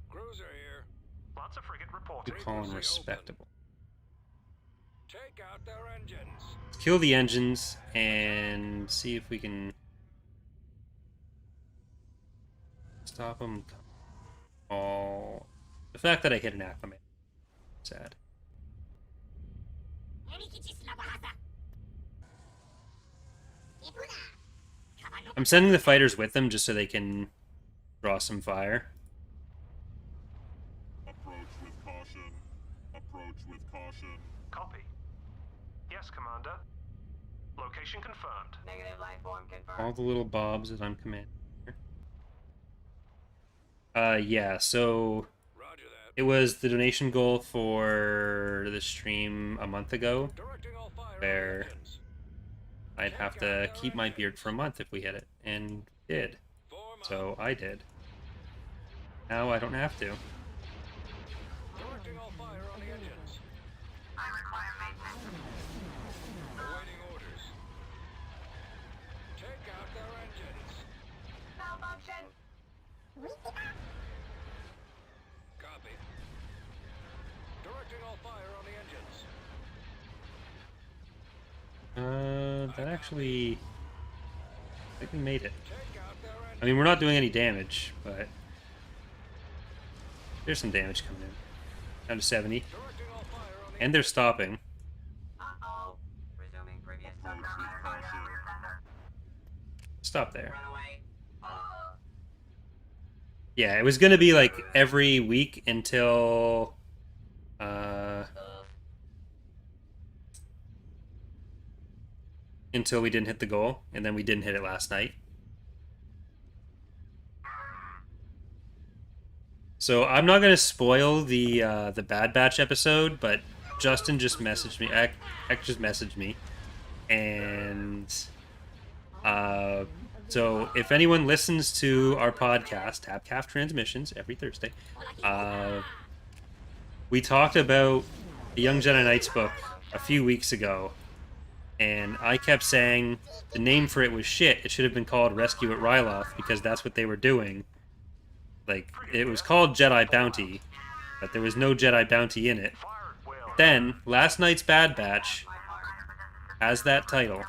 Cruiser here. Lots of frigate We reporting. call them Frequency respectable. Take out their engines. Let's kill the engines and see if we can stop them. Oh, the fact that I hit an acclimate. Sad. I'm sending the fighters with them just so they can draw some fire. Approach with caution. Approach with caution. Copy. Yes, Commander. Location confirmed. Negative life form confirmed. All the little bobs that I'm commanding. Yeah, so Roger that. it was the donation goal for the stream a month ago, Directing all fire on where engines. I'd have to keep my beard for a month if we hit it, and did. Form up. So I did. Now I don't have to. Directing all fire on the engines. I require maintenance. Awaiting orders. Take out their engines. Malfunction. Copy. Directing all fire on the engines. That actually... I think we made it. Take out their engines. I mean, we're not doing any damage, but... There's some damage coming in. Down to 70. Directing all fire on the And they're stopping. Uh-oh. Resuming previous Approach with caution. Stop there. Run away. Yeah, it was gonna be like every week until... until we didn't hit the goal, and then we didn't hit it last night. So I'm not gonna spoil the Bad Batch episode, but Justin just messaged me. Ek just messaged me, and so if anyone listens to our podcast, Tapcaf Transmissions, every Thursday, we talked about the Young Jedi Knights book a few weeks ago, and I kept saying the name for it was shit. It should have been called Rescue at Ryloth, because that's what they were doing. Like, it was called Jedi Bounty, but there was no Jedi Bounty in it. Fire at will. Then, last night's Bad Batch has that title,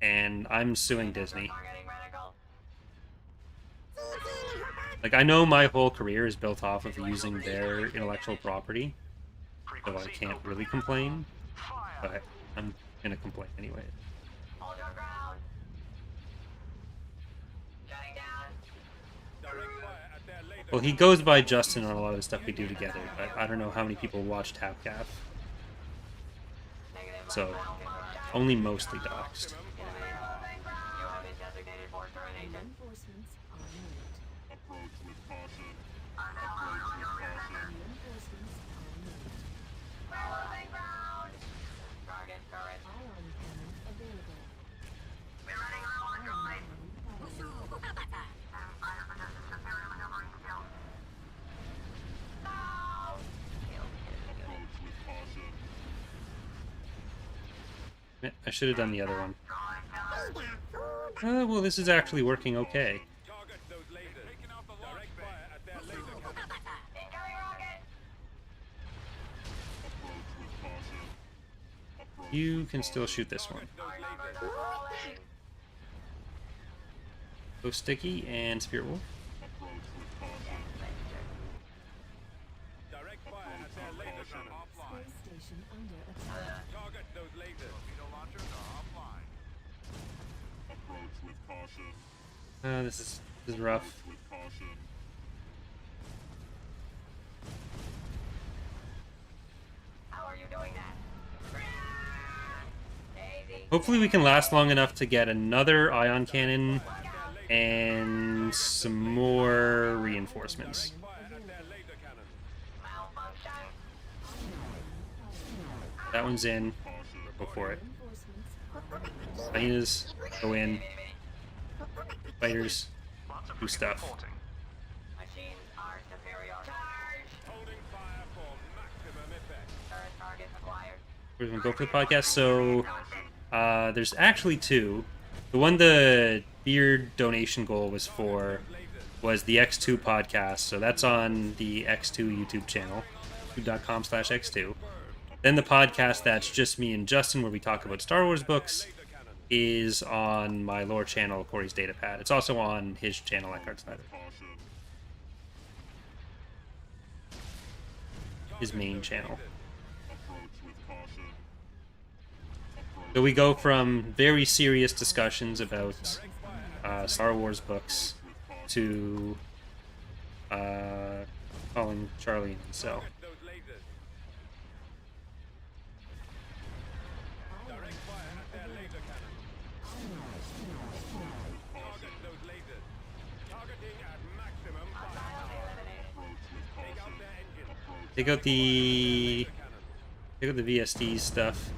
and I'm suing Disney. Targeting reticle. Like, I know my whole career is built off of using their intellectual property, so I can't really complain, Fire. but I'm gonna complain anyway. Hold your ground. Shutting down. direct fire at their laser. Well, he goes by Justin on a lot of the stuff we do together, but I don't know how many people watch Tapcaf, Negative so life form confirmed. only mostly doxed. Eliminate holding ground. You have been designated for termination. Reinforcements are moved. Approach with caution. Approach with caution. Reinforcements are moved. Holding ground. Target turret. Ion cannon available. We're running low on Ion droids. cannon firing. Fighter possesses superior maneuvering skills. No! Kill enemy unit. Approach with caution. I should have done the other one. Droid down. Well, this is actually working okay. Target those lasers. Taking out the direct fire at their laser cannon. Incoming rocket. Approach with caution. Approach You can still shoot this one. Those Our numbers lasers. are rolling. Go Sticky and Spirit Wolf. approach with caution. Direct fire at their laser cannon. Offline. Space station under attack. Target those lasers. Torpedo launchers are offline. Approach with caution. This is rough. Approach with caution. How are you doing that? Daisy. Hopefully we can last long enough to get another ion cannon and some more reinforcements. Fire at their laser cannon. Malfunction. That one's in. Go for it. Reinforcements are moved. Hyenas, go in. Fighters, Lots of do stuff. reporting. Machines are superior. Charge. Holding fire for maximum effect. Turret target acquired. We're gonna go for the podcast. So, there's actually two. The one the beard donation goal was for was the X2 podcast. So that's on the X2 YouTube channel, youtube.com/X2. Then the podcast that's just me and Justin, where we talk about Star Wars books, is on my lore channel, Corey's Datapad. It's also on his channel, Eckhart Snyder, Caution. his main channel. Approach with caution. So we go from very serious discussions about Star Wars books to calling Charlie and so. Target those lasers. Direct fire at their laser cannon. Target those lasers. Targeting at maximum firepower. Take out their engines. Take out the VSD stuff.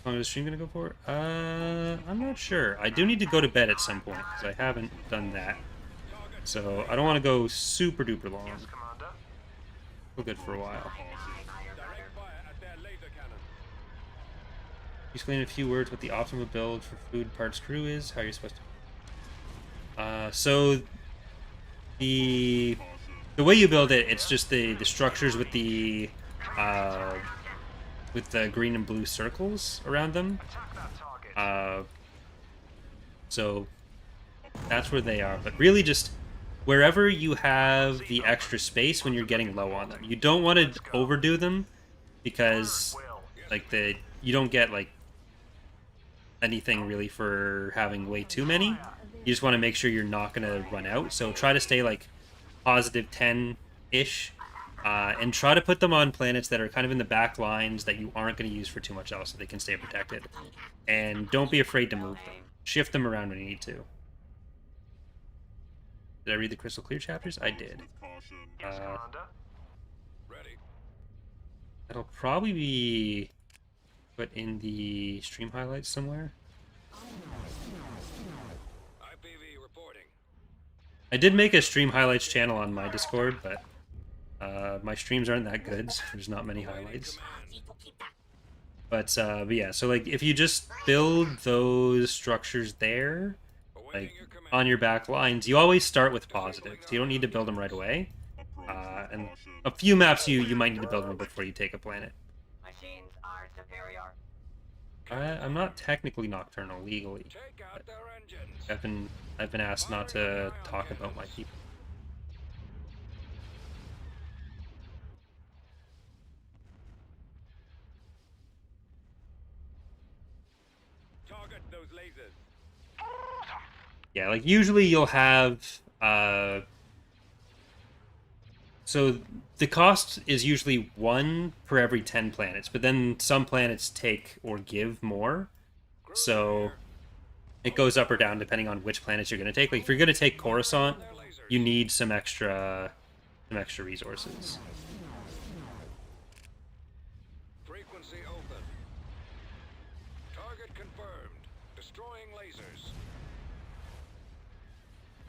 How long is the stream gonna go for? I'm not sure. I do need to go to bed at some point because I haven't done that. So I don't want to go super duper long. Yes, Commander. Feel good for a while. Direct fire at their laser cannon. Explain in a few words what the optimal build for food parts crew is. How you're supposed to. So the way you build it, it's just the structures with the green and blue circles around them. Attack that target. So that's where they are. But really just wherever you have the extra space when you're getting low on them. You don't want to overdo them because like you don't get like anything really for having way too many. You just want to make sure you're not going to run out. So try to stay like positive 10-ish. And try to put them on planets that are kind of in the back lines that you aren't going to use for too much else so they can stay protected. And don't be afraid to move them. Shift them around when you need to. Did I read the Crystal Clear chapters? I did. Yes, Commander. Ready. That'll probably be put in the stream highlights somewhere. IPV reporting. I did make a stream highlights channel on my Discord, but my streams aren't that good, so there's not many highlights. But yeah, so like if you just build those structures there, like on your back lines, you always start with positives. You don't need to build them right away. And a few maps you might need to build them before you take a planet. Machines are superior. I'm not technically nocturnal legally. Take out their engines. I've been asked not to talk about my people. Target those lasers. Yeah, like usually you'll have so the cost is usually 1 per every 10 planets, but then some planets take or give more. So it goes up or down depending on which planets you're going to take. Like if you're going to take Coruscant, you need some extra resources. Frequency open. Target confirmed. Destroying lasers.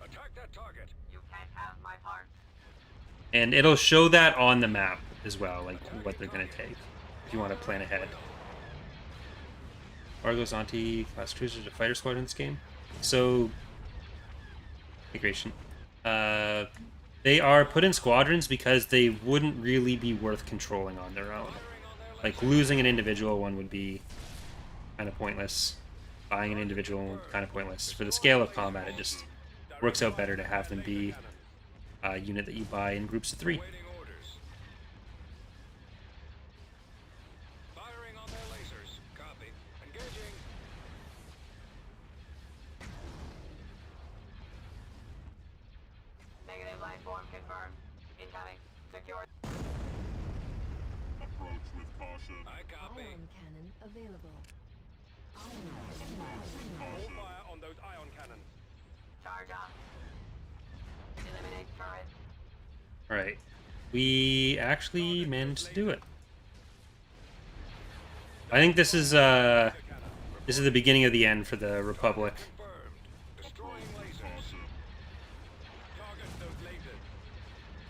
Attack that target. You can't have my parts. And it'll show that on the map as well, like what they're going to take, if you want to plan ahead. Argos, anti-class cruisers, or fighter squad in this game. So, migration. They are put in squadrons because they wouldn't really be worth controlling on their own. Like, losing an individual one would be kind of pointless. Buying an individual kind of pointless. For the scale of combat, it just works out better to have them be a unit that you buy in groups of 3. Waiting orders. Firing on their lasers. Copy. Engaging. Negative life form confirmed. Incoming. Secure. Approach with caution. I copy. Ion cannon available. Hold fire on those ion cannons. Charge up. Eliminate turret. Alright. We actually managed to do it. I think this is the beginning of the end for the Republic. Confirmed. Destroying lasers. Target those lasers.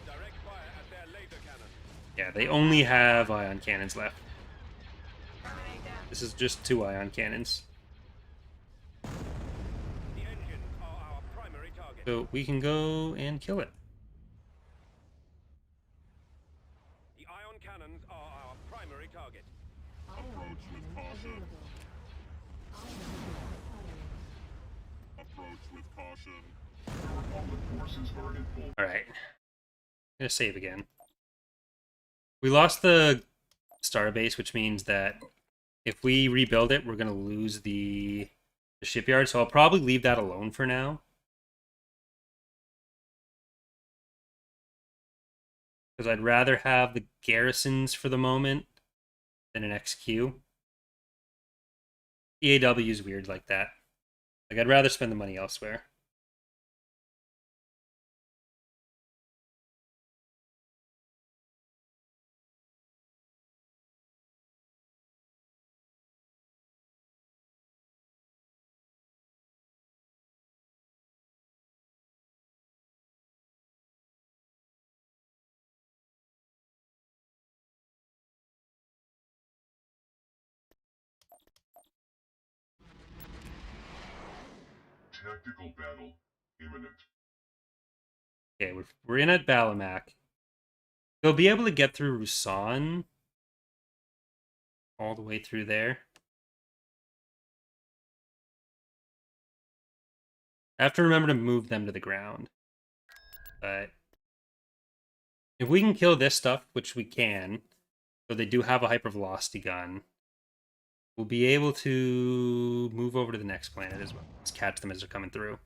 Direct fire at their laser cannon. Yeah, they only have ion cannons left. Terminate them. This is just 2 ion cannons. The engines are our primary target. So we can go and kill it. The ion cannons are our primary target. Ion cannon available. Approach with caution. Republic forces are in full. Alright. I'm gonna save again. We lost the starbase, which means that if we rebuild it, we're gonna lose the shipyard, so I'll probably leave that alone for now. Because I'd rather have the garrisons for the moment than an XQ. EAW is weird like that. Like, I'd rather spend the money elsewhere. Tactical battle imminent. Okay, we're in at Balamac. They'll be able to get through Rusan all the way through there. I have to remember to move them to the ground. But if we can kill this stuff, which we can, so they do have a hypervelocity gun, we'll be able to move over to the next planet as well. Let's catch them as they're coming through.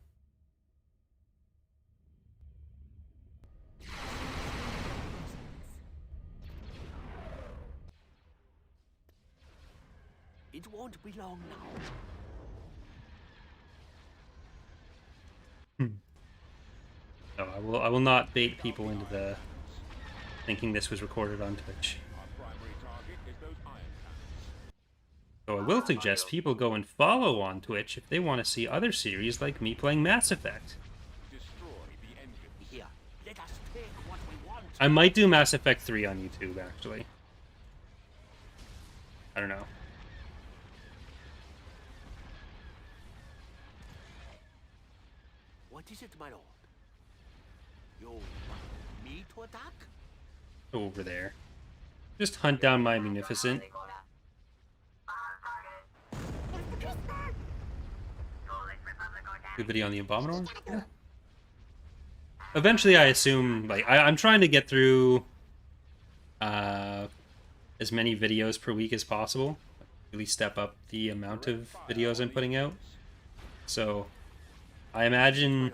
It won't be long now. No, I will not bait people into the thinking this was recorded on Twitch. So I will suggest people go and follow on Twitch if they want to see other series like me playing Mass Effect. Here, let us take what we want. I might do Mass Effect 3 on YouTube, actually. I don't know. What is it, my lord? You want me to attack? Over there. Just hunt down my Munificent. Good video on the Abominor? Yeah. Eventually, I assume, like, I'm trying to get through as many videos per week as possible. Really step up the amount of videos I'm putting out. So, I imagine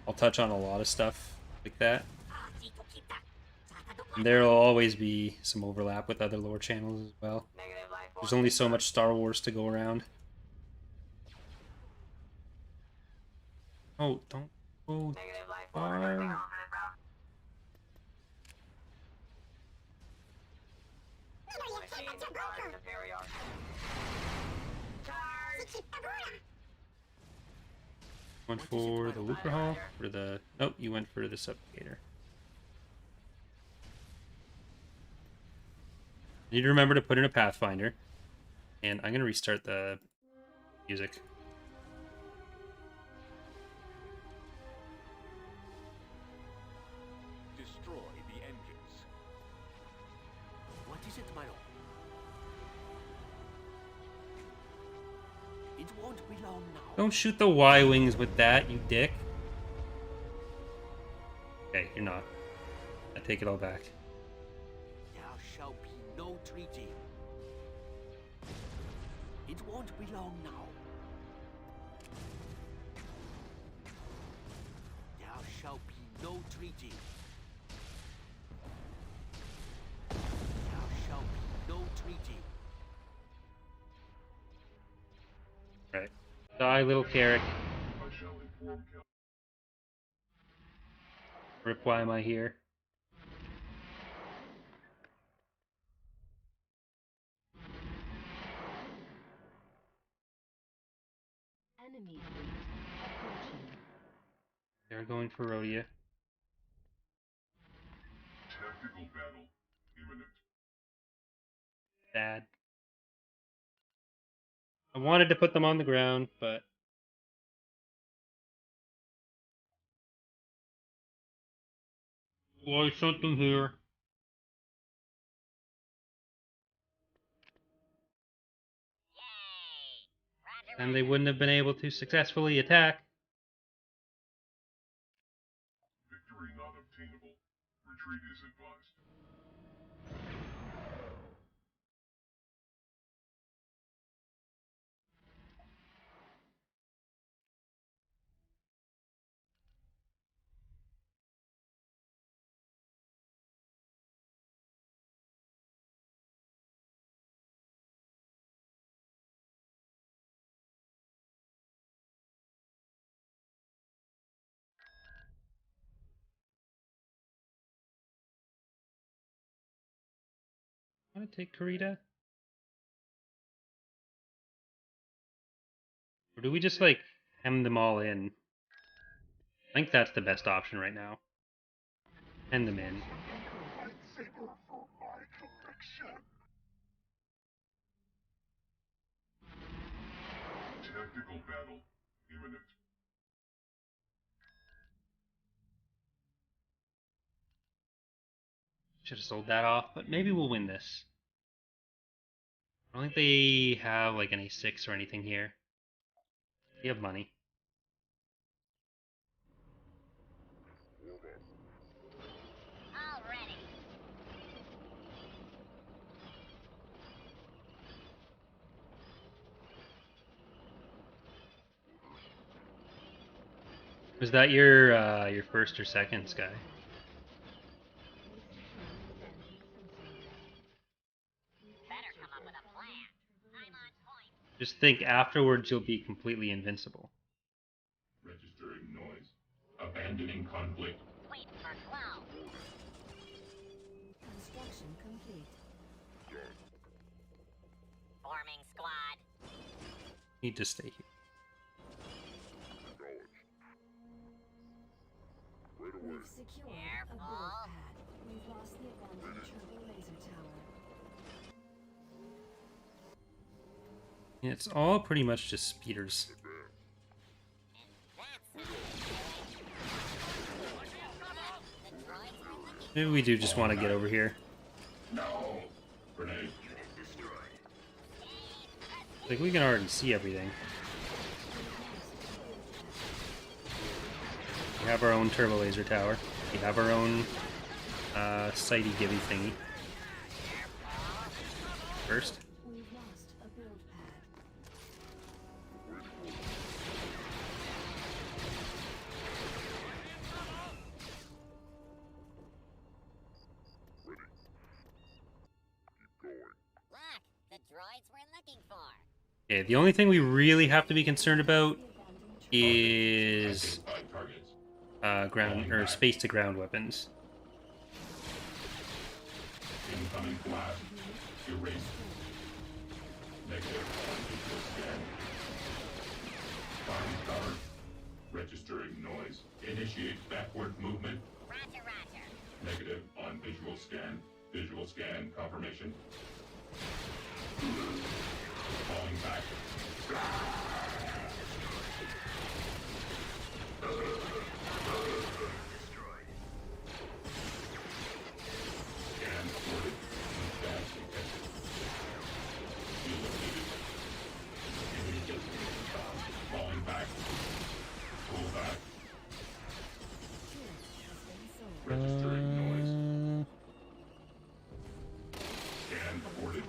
I'll touch on a lot of stuff like that. And there'll always be some overlap with other lore channels as well. There's only so much Star Wars to go around. Oh, don't go far. Went for the Lucre Hall? For the... Nope, you went for the Supplicator. Need to remember to put in a Pathfinder. And I'm going to restart the music. Destroy the engines. What is it, my lord? It won't be long now. Don't shoot the Y-Wings with that, you dick. Okay, you're not. I take it all back. There shall be no treaty. It won't be long now. There shall be no treaty. There shall be no treaty. Right. Die, little Carrick. I shall inform Cal. Rip, why am I here? Enemy fleet approaching. They're going for Rhodia. Tactical battle imminent. Bad. I wanted to put them on the ground, but... Why something here? And they wouldn't have been able to successfully attack. Victory not obtainable. Retreat is advised. Want to take Kurita? Or do we just like hem them all in? I think that's the best option right now. Hem them in. Lightsaber for my collection. Tactical battle imminent. Should have sold that off, but maybe we'll win this. I don't think they have like an A6 or anything here. They have money. Already. Was that your first or second, Sky? Better come up with a plan. I'm on point. Just think afterwards you'll be completely invincible. Registering noise. Abandoning conflict. Wait for Cloud. Construction complete. Forming squad. Need to stay here. We've secured a build pad. We've lost the advantage turbo laser tower. It's all pretty much just speeders. Maybe we do just want to get over here. No. Grenade. Like, we can already see everything. We have our own turbo laser tower. We have our own sighty givey thingy. First. We've lost a build pad. Look, the droids we're looking for. Okay, the only thing we really have to be concerned about is ground or space to ground weapons. Incoming blast. Erase. Negative. Scan. Find guard. Registering noise. Initiate backward movement. Roger, roger. Negative on visual scan. Visual scan confirmation. Falling back. Destroyed. Scan aborted. Advance detected. Eliminated. Enemy destination found. Falling back. Pull back. Registering noise. Scan aborted.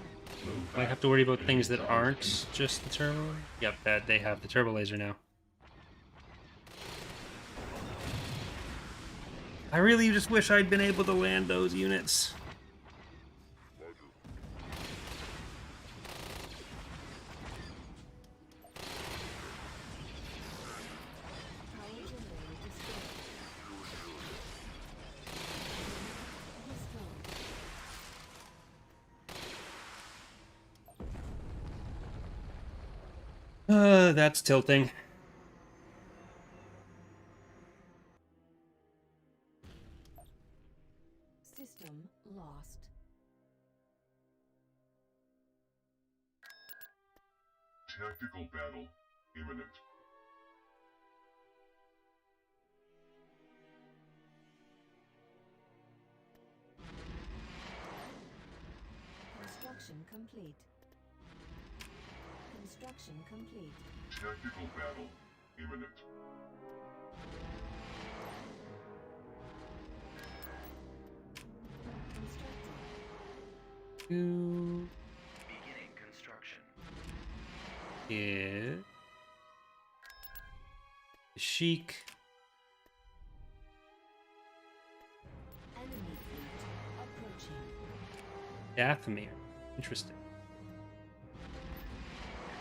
Move I back. have to worry about things that aren't just the turbo. Yep, that they have the turbo laser now. I really just wish I'd been able to land those units. Power generator destroyed. Destroyed. That's tilting. System lost. Tactical battle imminent. Construction complete. Construction complete. Tactical battle imminent. Constructing. Beginning construction. Yeah. Chic. Enemy fleet approaching. Dathomir. Interesting.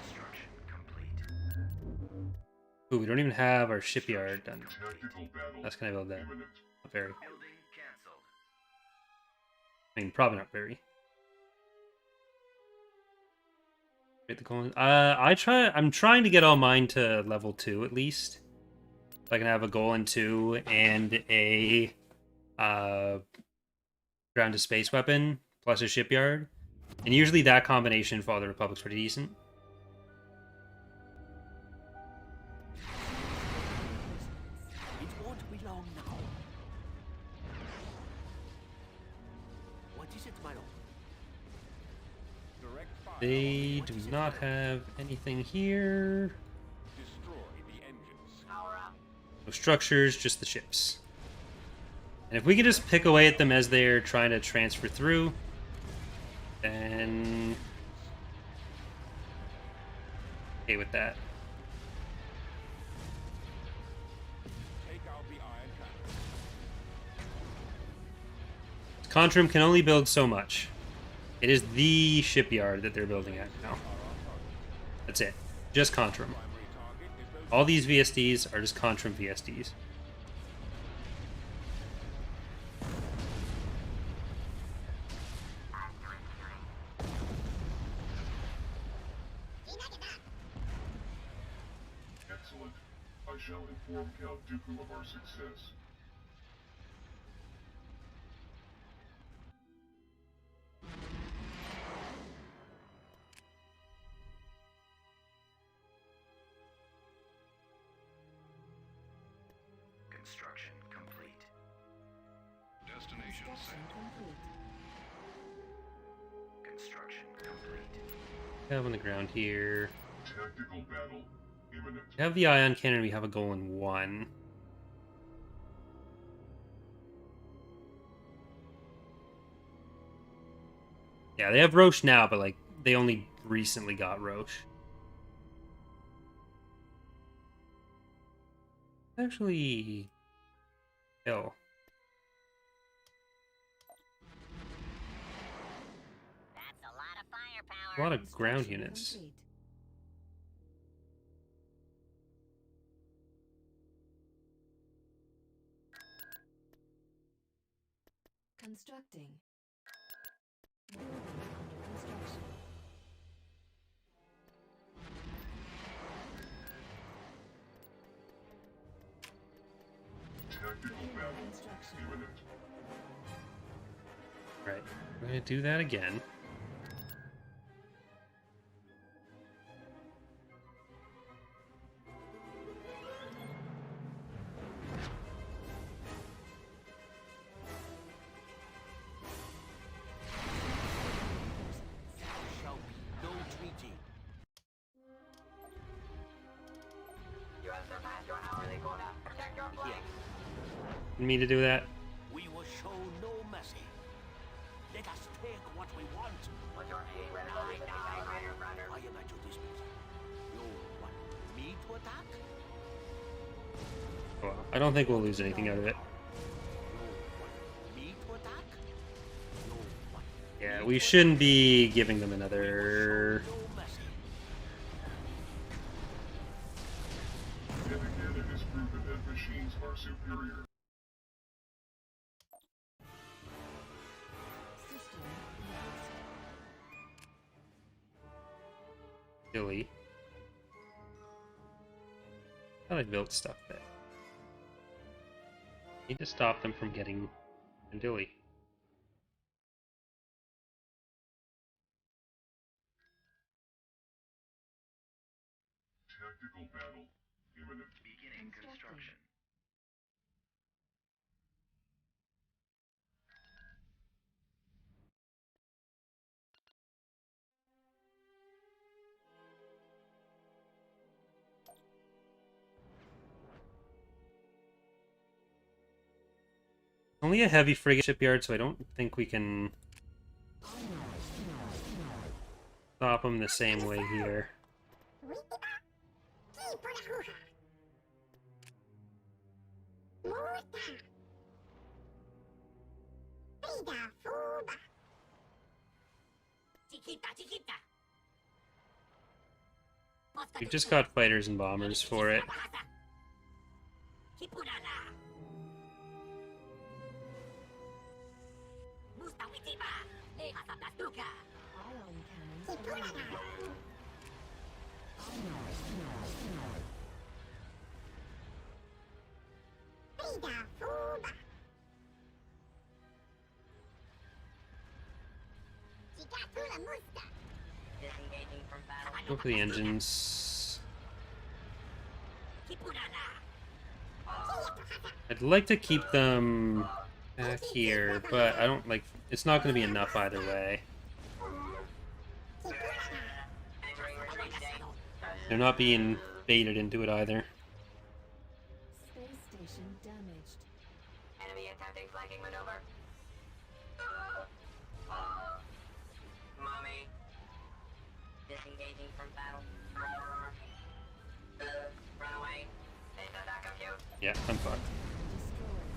Construction complete. Ooh, we don't even have our shipyard done. Tactical battle That's gonna build that. imminent. Not very. Building cancelled. I mean, probably not very. Get the Golan. I'm trying to get all mine to level 2 at least. So I can have a Golan 2 and a ground to space weapon plus a shipyard. And usually that combination for all the Republic's pretty decent. It won't be long now. What is it, my lord? Direct fire. They do not have anything here. Destroy the engines. Power up. No structures, just the ships. And if we can just pick away at them as they're trying to transfer through, then okay with that. Take out the iron cannon. Contrim can only build so much. It is the shipyard that they're building at now. That's it. Just Contrim. Primary target is those All these VSDs are just Contrim VSDs. Excellent. I shall inform Count Dooku of our success. Construction complete. Destination Construction set. complete. Construction complete. Have on the ground here. Tactical battle imminent. We have the ion cannon. We have a Golan 1. Yeah, they have Roche now, but like they only recently got Roche. Actually, kill. That's a lot of firepower. A lot of ground Construction units. complete. Constructing. Building under construction. Tactical battle Construction. imminent. Right, we're gonna do that again. Shall be no treaty. You have surpassed your hourly quota. Check your flanks. Didn't mean to do that. We will show no mercy. Let us take what we want. What's your aim? I die, Rider, Rider. I am at your disposal. You want me to attack? Well, I don't think we'll lose anything out of it. You want me to attack? You want Yeah, we shouldn't be giving them another. no mercy. Yet again, it is proven that machines are superior. System lost. Dilly. I thought I built stuff there. Need to stop them from getting Dilly. Tactical battle imminent. Beginning construction. Only a heavy frigate shipyard, so I don't think we can stop them the same way here. We've just got fighters and bombers for it. Ion cannons available. Disengaging from battle. Go for the engines. I'd like to keep them back here, but I don't like. It's not going to be enough either way. Entering retreat state. They're not being baited into it either. Space station damaged. Enemy attempting flanking maneuver. Mommy. Disengaging from battle. Run away. Data not compute. Yeah, I'm fucked. Destroyed.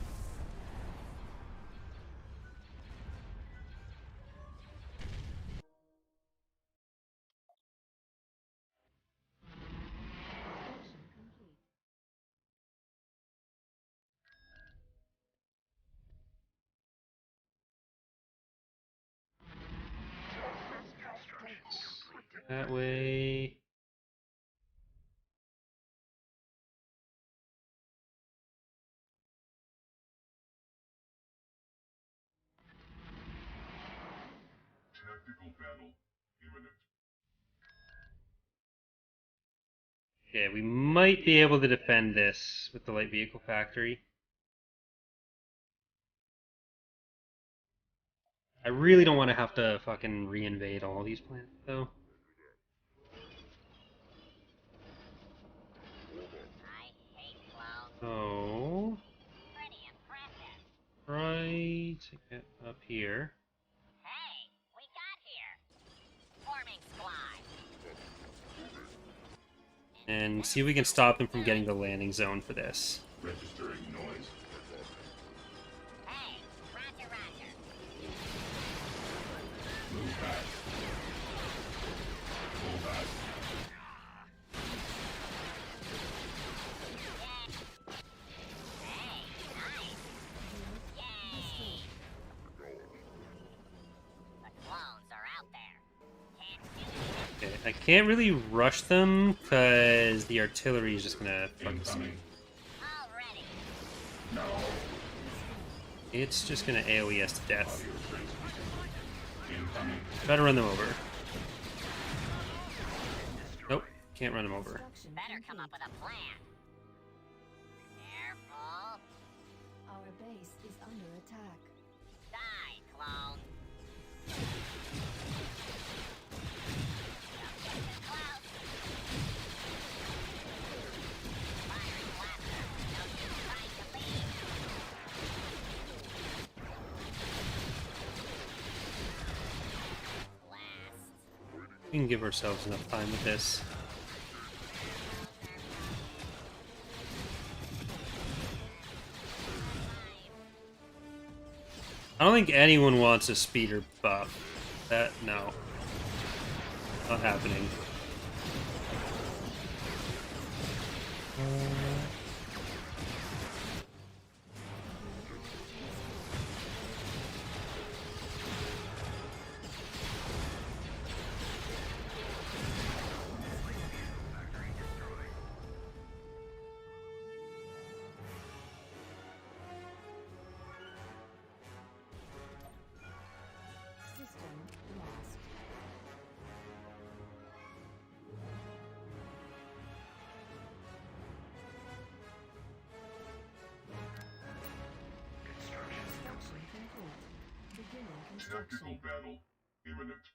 Construction complete. That way. Tactical battle imminent. Yeah, we might be able to defend this with the light vehicle factory. I really don't want to have to fucking reinvade all these planets, though. I hate clowns. So, Pretty impressive. try to get up here. Hey, we got here. Forming squad. And see if we can stop them from getting the landing zone for this. Registering noise. Hey, roger, roger. Move back. Pull back. Hey, nice. Yay. The clones are out there. Can't do it. Okay, I can't really rush them because the artillery is just gonna fuck us up. Incoming. Already. No. It's just gonna AoE us to death. Audio transmission. Incoming. Try to run them over. Nope, can't run them over. Construction Better come up complete. with a plan. Careful. Our base is under attack. Die, clone. Objective cloud. Firing blaster. No use trying to leave. Blast. We can give ourselves enough time with this. I don't think anyone wants a speeder buff. That, no. Not happening. System lost. Construction complete. Beginning Tactical construction. battle imminent.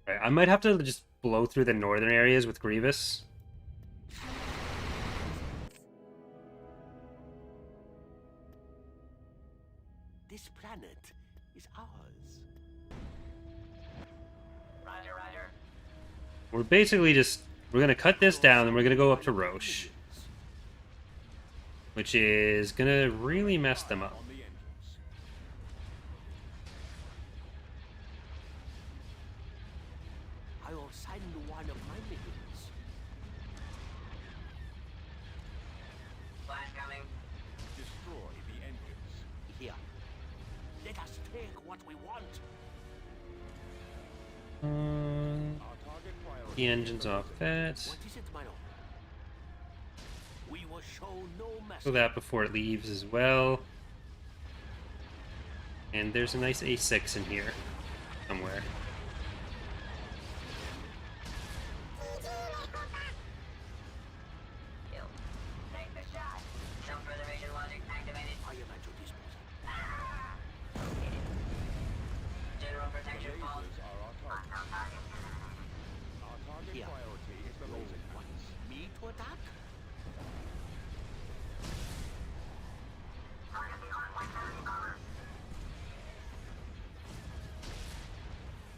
Right, I might have to just blow through the northern areas with Grievous. This planet is ours. Roger, roger. We're basically just... We're gonna cut this down, and we're gonna go up to Roche. Which is gonna really mess them up. On the engines. I will send one of my minions. Flash coming. we want. The engine's off that. What is it, my lord? We will show no mercy. Kill that before it leaves as well. And there's a nice A6 in here somewhere. Take the shot. Self-preservation logic activated. I am at your disposal. General protection fault. Our target Here. priority is the laser Wants me to attack?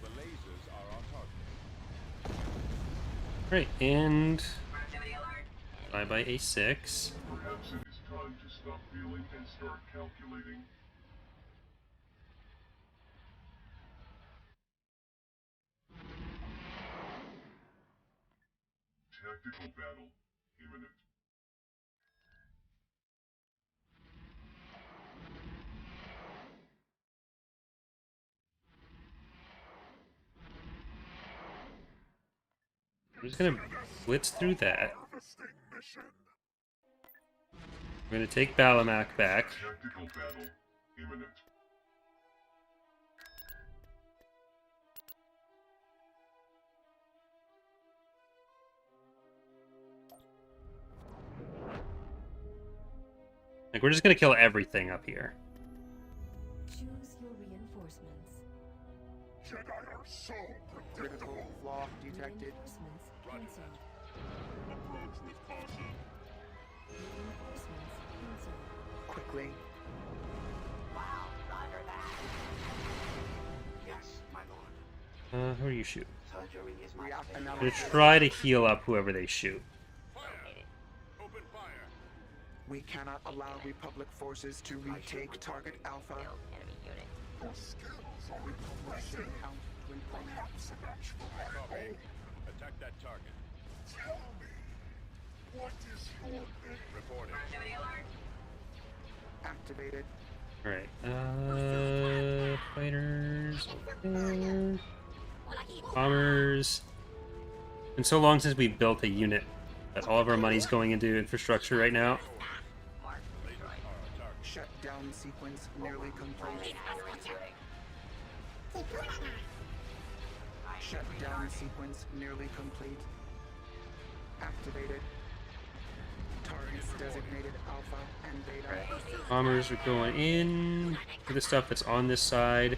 The lasers are our target. Right, and Activity alert. bye-bye A6. Perhaps it is time to stop feeling and start calculating. Tactical battle imminent. I'm just gonna blitz through that. We're gonna take Balamac back. Tactical battle imminent. Like, we're just gonna kill everything up here. Choose your reinforcements. Jedi are so Critical flaw detected. Reinforcements cancelled. approach with caution. Reinforcements cancelled. Quickly. Wow, roger that. Yes, my lord. Who are you shooting? Surgery is my React I'm gonna analysis. try to heal up whoever they shoot. Fire! Open fire! We cannot allow Republic forces to retake target Alpha. Enemy unit. Your skills are impressive. Count twin point. Perhaps a match for my Copy. own. Attack that target. Tell me, what is your name? Reporting. Activity alert. Activated. Alright, fighters. Okay. Bombers. It's been so long since we built a unit that all of our money's going into infrastructure right now. Mark. Lasers are our target. Shutdown sequence nearly complete. Shutdown sequence nearly complete. Activated. Targets designated Alpha and Beta. Bombers are going in for the stuff that's on this side.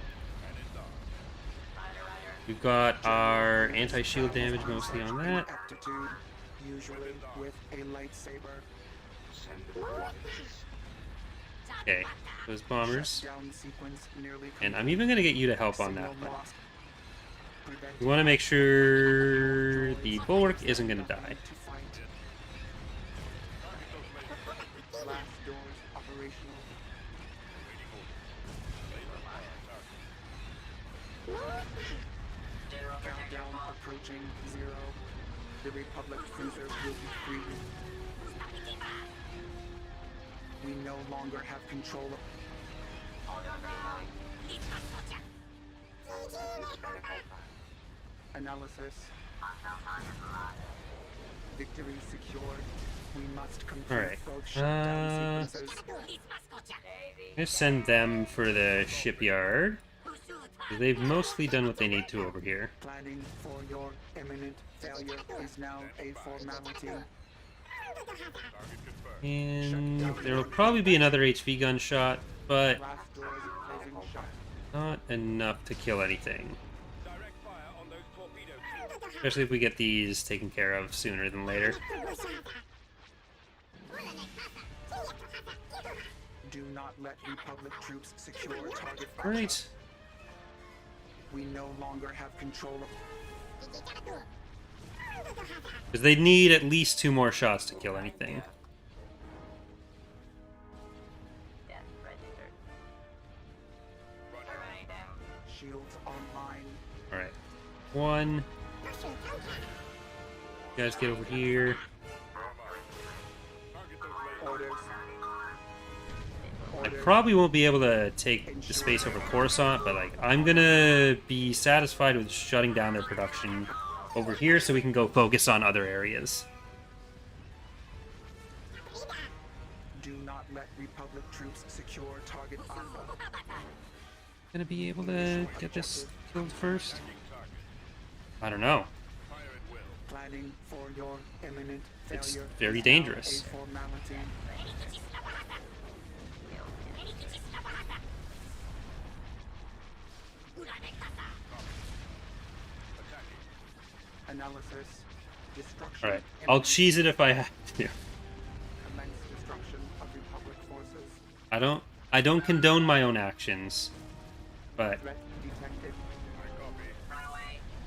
We've got our anti-shield damage mostly on that. Aptitude, usually with a lightsaber. Send the waters. Okay, those bombers. Shutdown sequence nearly And I'm even gonna get you to help on Signal that one. lost. Prevent We want to make sure the bulwark isn't gonna die. to fight. Blast doors operational. General protection Countdown fault. approaching 0. The Republic cruiser will be free. We no longer have control of Hold your ground. analysis. Victory secured. We must complete Alright, both shutdown Daisy. sequences. I'm gonna send them for the shipyard. 'Cause they've mostly done what they need to over here. Planning for your imminent failure is now a formality. Target confirmed. And there will probably be another HV gun shot, but Blast doors closing shut. not enough to kill anything. Direct fire on those torpedoes. Especially if we get these taken care of sooner than later. Do not let Republic troops secure target Alpha. Alright. We no longer have control of Because they need at least 2 more shots to kill anything. Death registered. Terminate them. shields online. Alright. 1. You guys get over here. Target those lasers. Orders. I probably won't be able to take the space over Coruscant, but like I'm gonna be satisfied with shutting down their production over here so we can go focus on other areas. Do not let Republic troops secure target Alpha. Gonna be able to get this killed first? I don't know. Planning for your imminent It's failure very is dangerous. now a formality. Analysis. Destruction. Alright, I'll imminent. cheese it if I have to. Commence destruction of Republic forces. I don't condone my own actions, but Threat detected.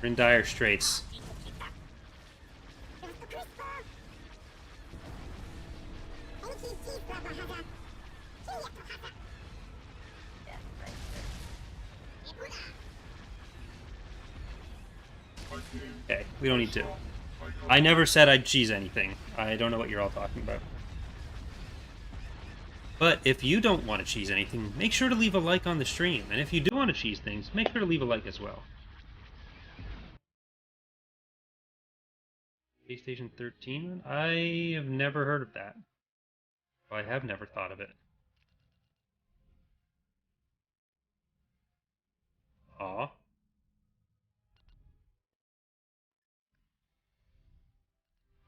we're in dire straits. Okay, we don't need to. I never said I'd cheese anything. I don't know what you're all talking about. But if you don't want to cheese anything, make sure to leave a like on the stream. And if you do want to cheese things, make sure to leave a like as well. PlayStation 13? I have never heard of that. I have never thought of it. Aw.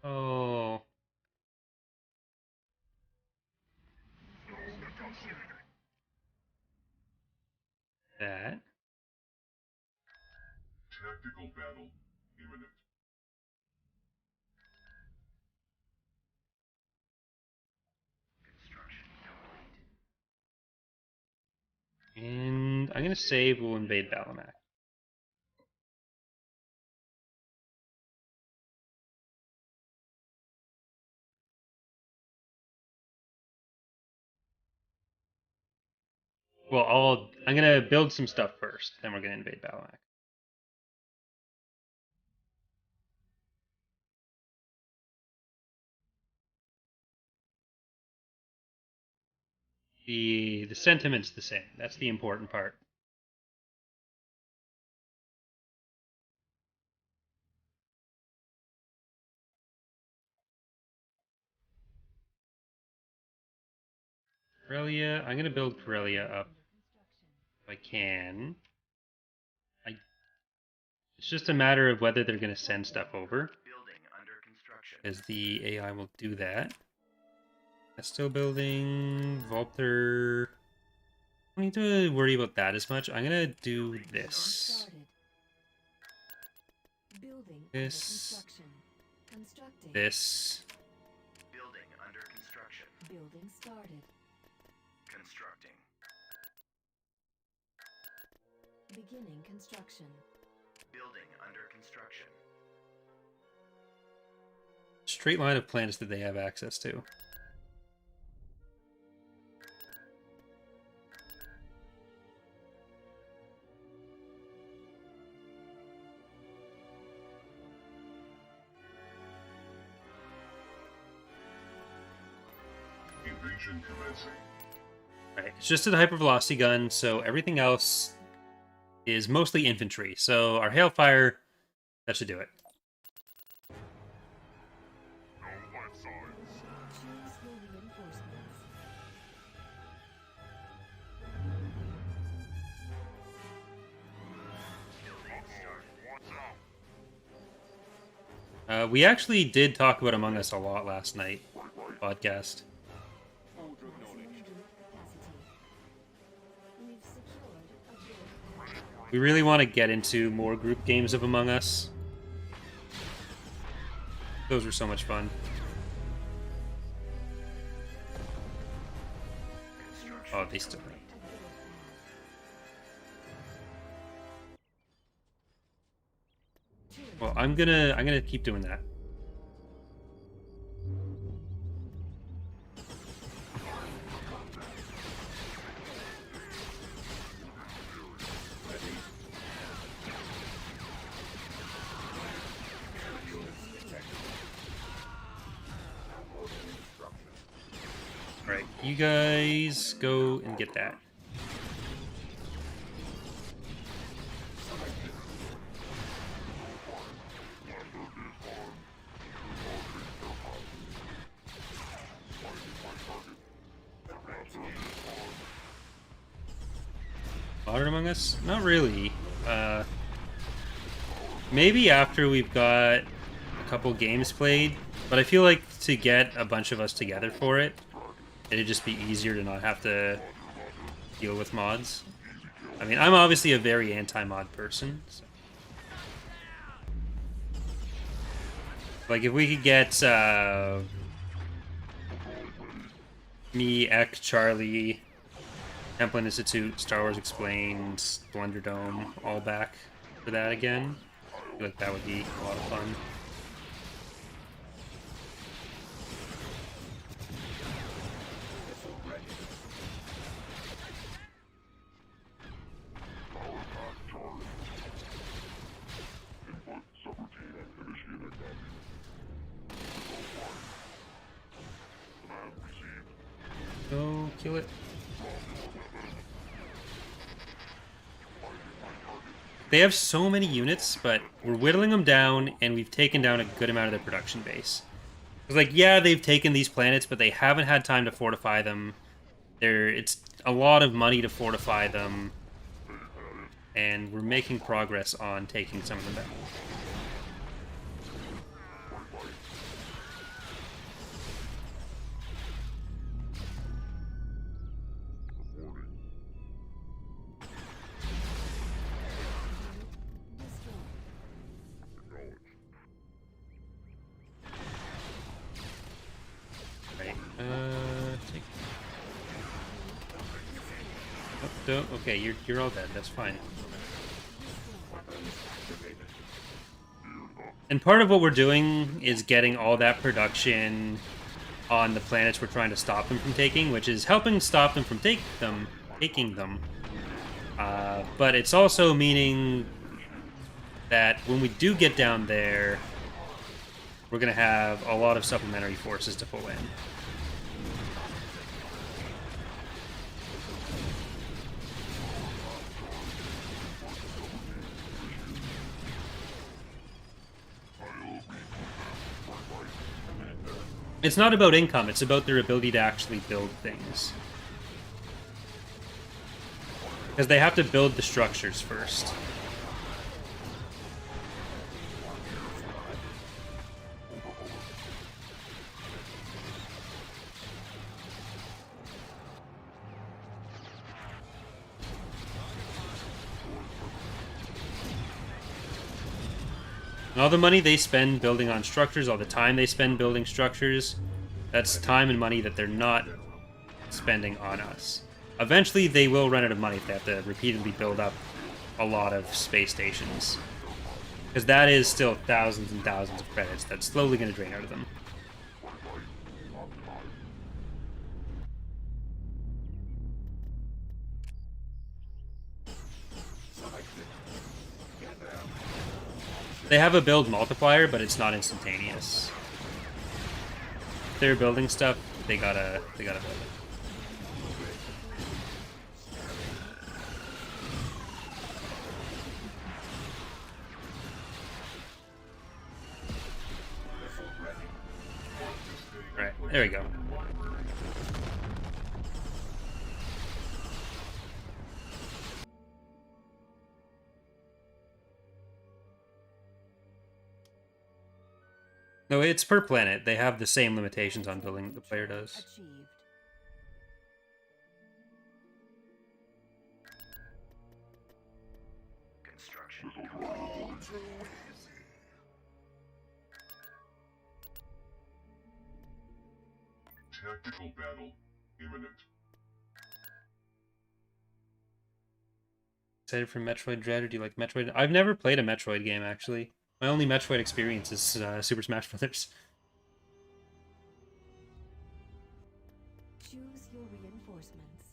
Oh. That. Tactical battle imminent. Construction complete. And I'm gonna save, we'll invade Balamak. Well, I'm gonna build some stuff first, then we're gonna invade Balamak. The sentiment's the same. That's the important part. Corellia, I'm gonna build Corellia up if I can. It's just a matter of whether they're gonna send stuff over, Building under construction. as the AI will do that. That's still building. Volter. I don't need to worry about that as much. I'm gonna do this. Started. Building under This. construction. Constructing. This. Building under construction. Building started. Constructing. Beginning construction. Building under construction. Straight line of planets that they have access to. Invasion commencing. Right, it's just a hypervelocity gun, so everything else is mostly infantry. So our hailfire, that should do it. No life signs. Choose your reinforcements. Building started. Watch out. We actually did talk about Among Us a lot last night. Podcast. Order Maximum acknowledged. group capacity. We've secured a group. We really want to get into more group games of Among Us. Those were so much fun. Construction Oh, they still. complete. Well, I'm gonna keep doing that. Right. you guys go and get that. Modern Among Us? Not really. Maybe after we've got a couple games played, but I feel like to get a bunch of us together for it, it'd just be easier to not have to deal with mods. I mean, I'm obviously a very anti-mod person. So. Like, if we could get me, Ek, Charlie, Temple Institute, Star Wars Explained, Blender Dome, all back for that again, I feel like that would be a lot of fun. Go kill it. They have so many units, but we're whittling them down, and we've taken down a good amount of their production base. It's like, yeah, they've taken these planets, but they haven't had time to fortify them. It's a lot of money to fortify them, and we're making progress on taking some of them back. Okay, you're all dead. That's fine. And part of what we're doing is getting all that production on the planets we're trying to stop them from taking, which is helping stop them from taking them. But it's also meaning that when we do get down there, we're going to have a lot of supplementary forces to pull in. It's not about income, it's about their ability to actually build things. Because they have to build the structures first. And all the money they spend building on structures, all the time they spend building structures, that's time and money that they're not spending on us. Eventually, they will run out of money if they have to repeatedly build up a lot of space stations. Because that is still thousands and thousands of credits that's slowly going to drain out of them. They have a build multiplier, but it's not instantaneous. If they're building stuff, they gotta build it. Alright, there we go. No, it's per planet. They have the same limitations on building that the player does. Construction. Tactical battle imminent. Excited for Metroid Dread, or do you like Metroid? I've never played a Metroid game, actually. My only Metroid experience is Super Smash Bros. Choose your reinforcements.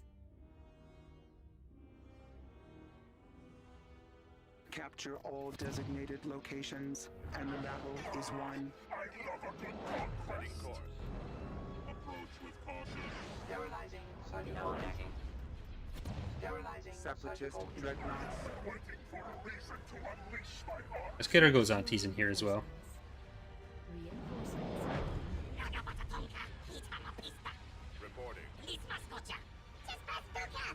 Capture all designated locations, and the battle is won. Setting course. Approach with caution. Sterilizing. Double checking. Sterilizing. Separatist dreadnoughts. Waiting for a reason to unleash my arm. Let's get our Gozantis in here as well. Reporting.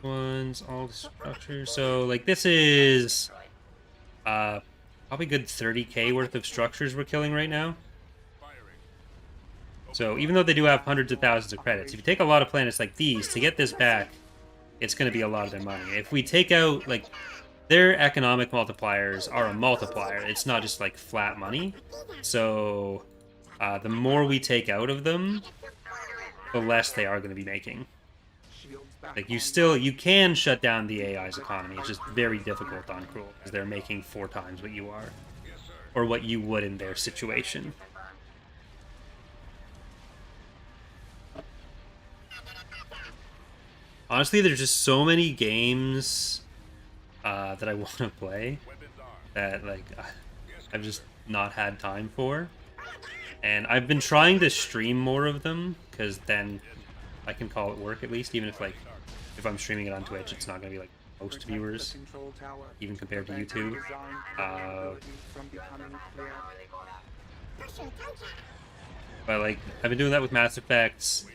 One's all the structures. So like this is probably good 30k worth of structures we're killing right now. Firing. So even though they do have hundreds of thousands of credits, if you take a lot of planets like these to get this back, it's going to be a lot of their money. If we take out like their economic multipliers are a multiplier. It's not just like flat money. So the more we take out of them, the less they are going to be making. Like you can shut down the AI's economy. It's just very difficult on Cruel because they're making 4 times what you are, or what you would in their situation. Honestly, there's just so many games that I want to play that like I've just not had time for, and I've been trying to stream more of them because then I can call it work at least, even if like if I'm streaming it on Twitch, it's not gonna be like most viewers, even compared to YouTube. But like I've been doing that with Mass Effect.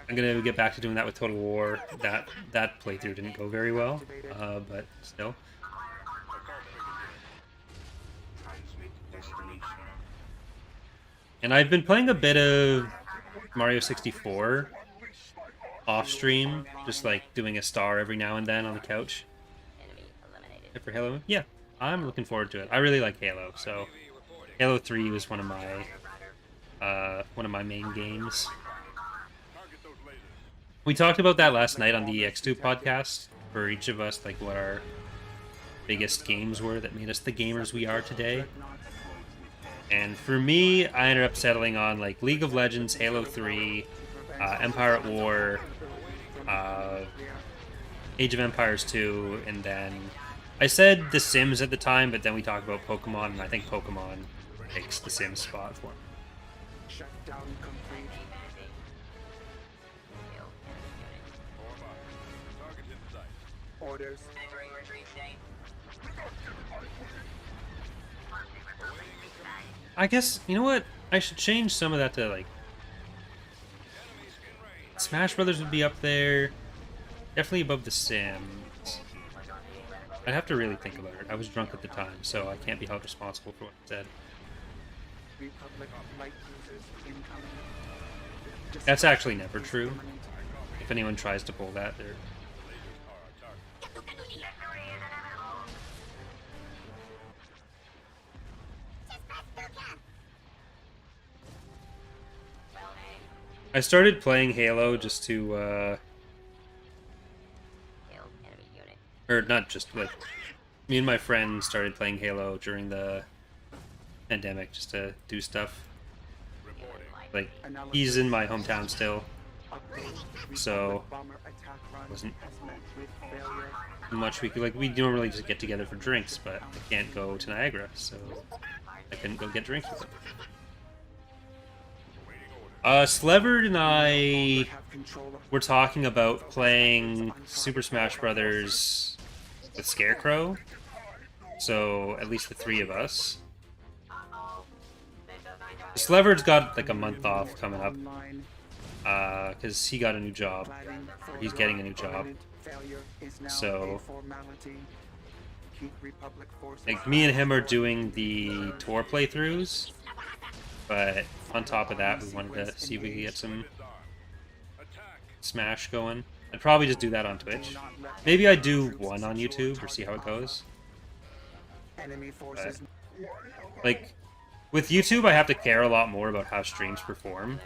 I'm gonna get back to doing that with Total War. That playthrough didn't go very well, but still. And I've been playing a bit of Mario 64 off stream, just like doing a star every now and then on the couch. For Halo, yeah, I'm looking forward to it. I really like Halo, so Halo 3 was one of my main games. We talked about that last night on the X2 podcast, for each of us, like what our biggest games were that made us the gamers we are today. And for me, I ended up settling on like League of Legends, Halo 3, Empire at War, Age of Empires 2, and then I said The Sims at the time, but then we talked about Pokemon, and I think Pokemon takes The Sims spot for me. Orders. I guess, you know what? I should change some of that to, like... Smash Brothers would be up there. Definitely above The Sims. I'd have to really think about it. I was drunk at the time, so I can't be held responsible for what I said. That's actually never true. If anyone tries to pull that, they're... I started playing Halo just to, or not just, like, me and my friend started playing Halo during the pandemic just to do stuff. Like, he's in my hometown still, so wasn't much we could, like, we normally just get together for drinks, but I can't go to Niagara, so I couldn't go get drinks with him. Sleverd and I were talking about playing Super Smash Brothers with Scarecrow, so at least the 3 of us. Sleverd's got like a month off coming up, because he got a new job, or he's getting a new job, so like me and him are doing the tour playthroughs, but on top of that we wanted to see if we could get some Smash going. I'd probably just do that on Twitch. Maybe I'd do one on YouTube or see how it goes. But, like, with YouTube I have to care a lot more about how streams perform,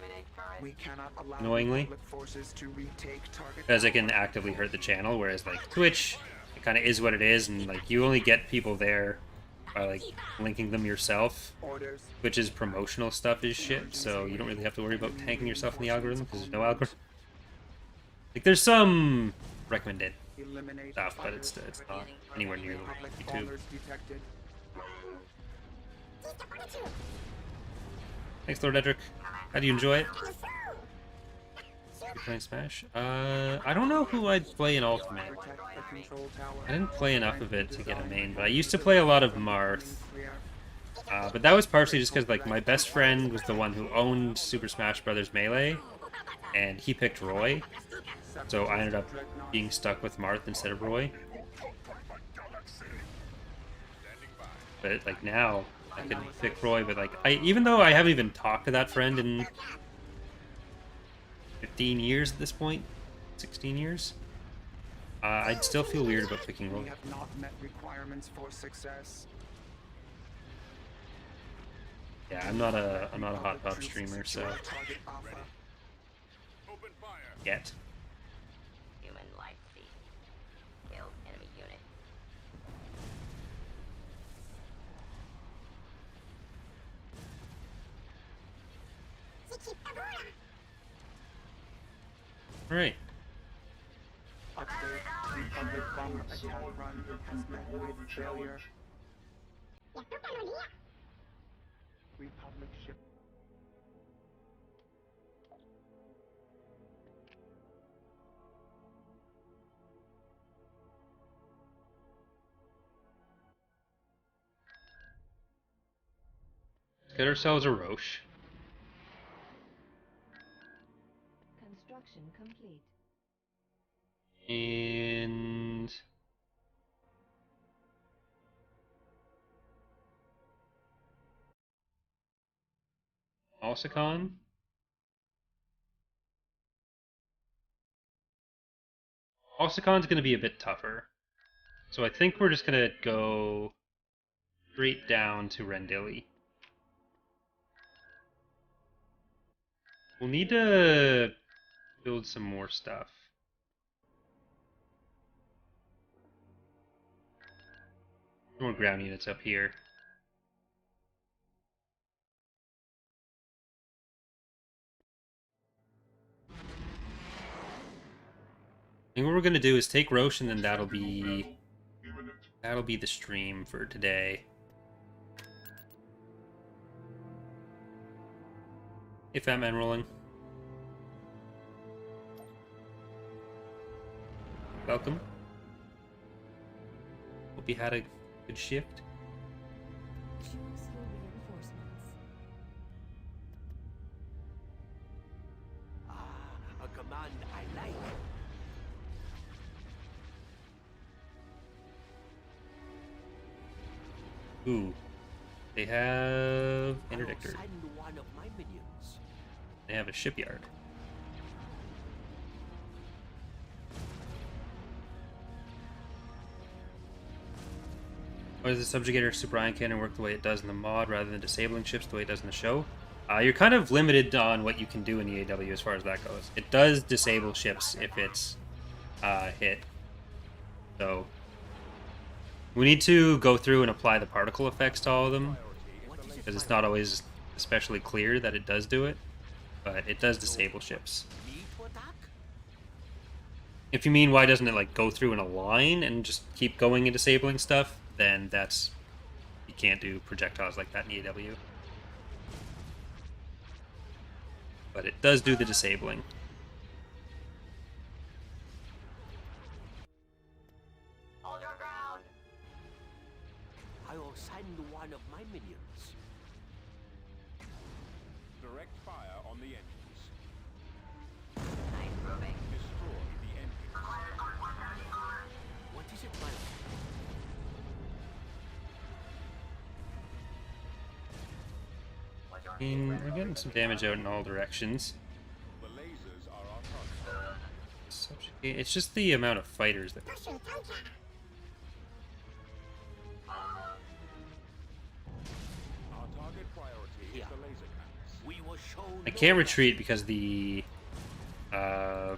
annoyingly, because it can actively hurt the channel, whereas like Twitch, it kind of is what it is, and like you only get people there by like linking them yourself, which is promotional stuff is shit, so you don't really have to worry about tanking yourself in the algorithm because there's no algorithm. Like there's some recommended stuff, but it's not anywhere near the YouTube. Thanks, Lord Edric. How do you enjoy it? You're playing Smash? I don't know who I'd play in Ultimate. Protect the control tower. I didn't play enough Prevent of it to get a design main, but I used to play a lot of vulnerability Marth. from becoming But that was partially just because like my best friend was the one who owned Super Smash Bros. Melee, and he picked Roy, so I ended up being stuck with Marth instead of Roy. But like now, I could pick Roy, but like even though I haven't even talked to that friend in 15 years at this point, 16 years, I'd still feel weird about picking We Roy. have not met requirements for success. Yeah, I'm not a hot tub streamer, so Target Alpha. Open fire. yet. Human life feed. Kill enemy unit. All right. Update. Republic bomber attack run has met with failure. Republic ship. Let's get ourselves a Roche. Construction complete. And Alsacon. Alsacon's going to be a bit tougher. So I think we're just going to go straight down to Rendili. We'll need to build some more stuff. More ground units up here. I think what we're gonna do is take Roche, and then that'll be the stream for today. If I'm enrolling. Welcome. Hope you had a good shift. Choose your reinforcements. Ah, a command I like. Ooh. They have interdictor. I'll send one of my minions. They have a shipyard. Why does the subjugator super ion cannon work the way it does in the mod rather than disabling ships the way it does in the show? You're kind of limited on what you can do in the AW as far as that goes. It does disable ships if it's hit. So we need to go through and apply the particle effects to all of them, because it's not always especially clear that it does do it, but it does disable ships. Me to attack? If you mean why doesn't it like go through in a line and just keep going and disabling stuff, then that's, you can't do projectiles like that in EAW. But it does do the disabling. Hold your ground. I will send one of my minions. Direct fire on the engines. Nice moving. Destroy the engines. What is it, my lord? What's your I mean, we're getting some damage out in all directions. The lasers are our target. It's just the amount of fighters that... Our target priority is Yeah. the laser cannons. We will show I no can't mercy. retreat because the... Because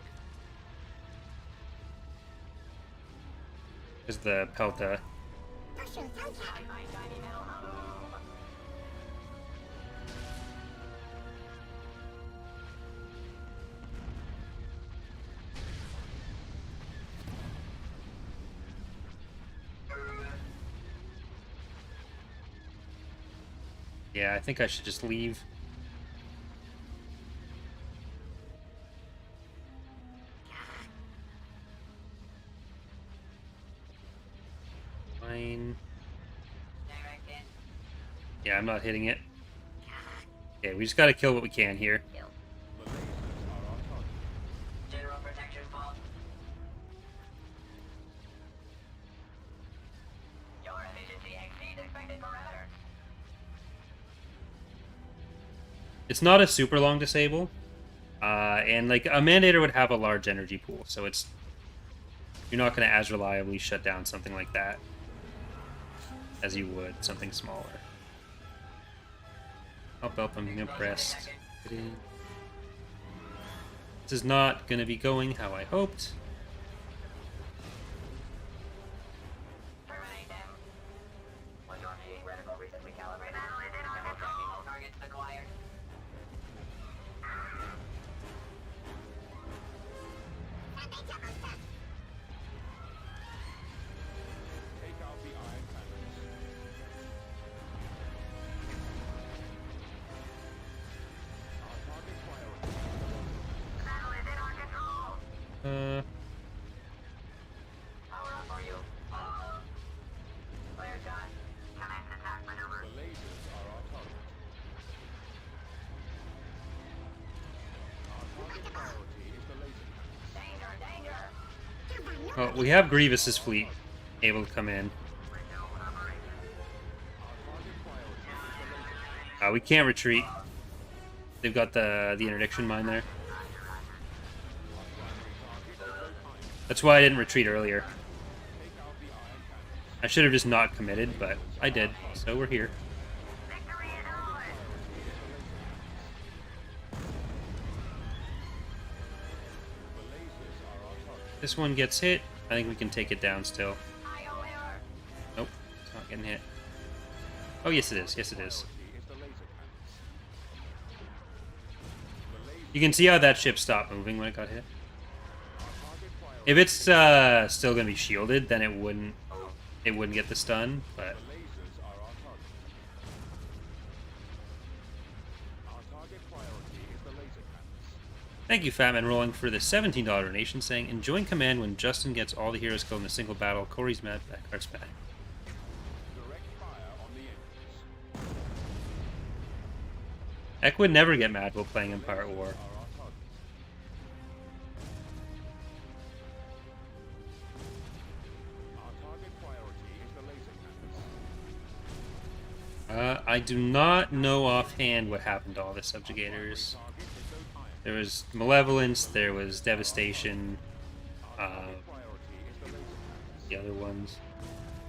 the Pelta. tiny metal home. Yeah, I think I should just leave. Fine. Direct hit. Yeah, I'm not hitting it. Okay, we just gotta kill what we can here. Kill. The lasers are our target. General protection fault. Your efficiency exceeds expected parameters. It's not a super long disable. And like a Mandator would have a large energy pool, so it's you're not going to as reliably shut down something like that as you would something smaller. Help, I'm impressed. This is not going to be going how I hoped. Terminate them. Majority reticle recently calibrated. Double tracking all targets acquired. Take out the iron cannons. Our target priority. Battle is in our control. Power up for you. Clear shot. Commence attack maneuver. The lasers are our target. Our target priority is the laser cannon. Danger, danger. Well, we have Grievous's fleet able to come in. We can't retreat. They've got the interdiction mine there. That's why I didn't retreat earlier. I should have just not committed, but I did, so we're here. Victory is ours. The lasers are our target. This one gets hit. I think we can take it down still. IOR. Nope, it's not getting hit. Oh, yes it is. Yes it is. Is the laser cannons. You can see how that ship stopped moving when it got hit. Our target priority. If it's still gonna be shielded, then it wouldn't get the stun. But The lasers are our target. Our target priority is the laser cannons. thank you, Fatman Rolling, for the $17 donation, saying enjoying command when Justin gets all the heroes killed in a single battle. Corey's mad, Backheart's mad. Direct fire on the enemies. Ek would never get mad while playing Empire at War. Are our target. Our target priority is the laser cannons. I do not know offhand what happened to all the subjugators. Target is those iron. There was Malevolence, there was Devastation, Priority is the laser cannons. the other ones.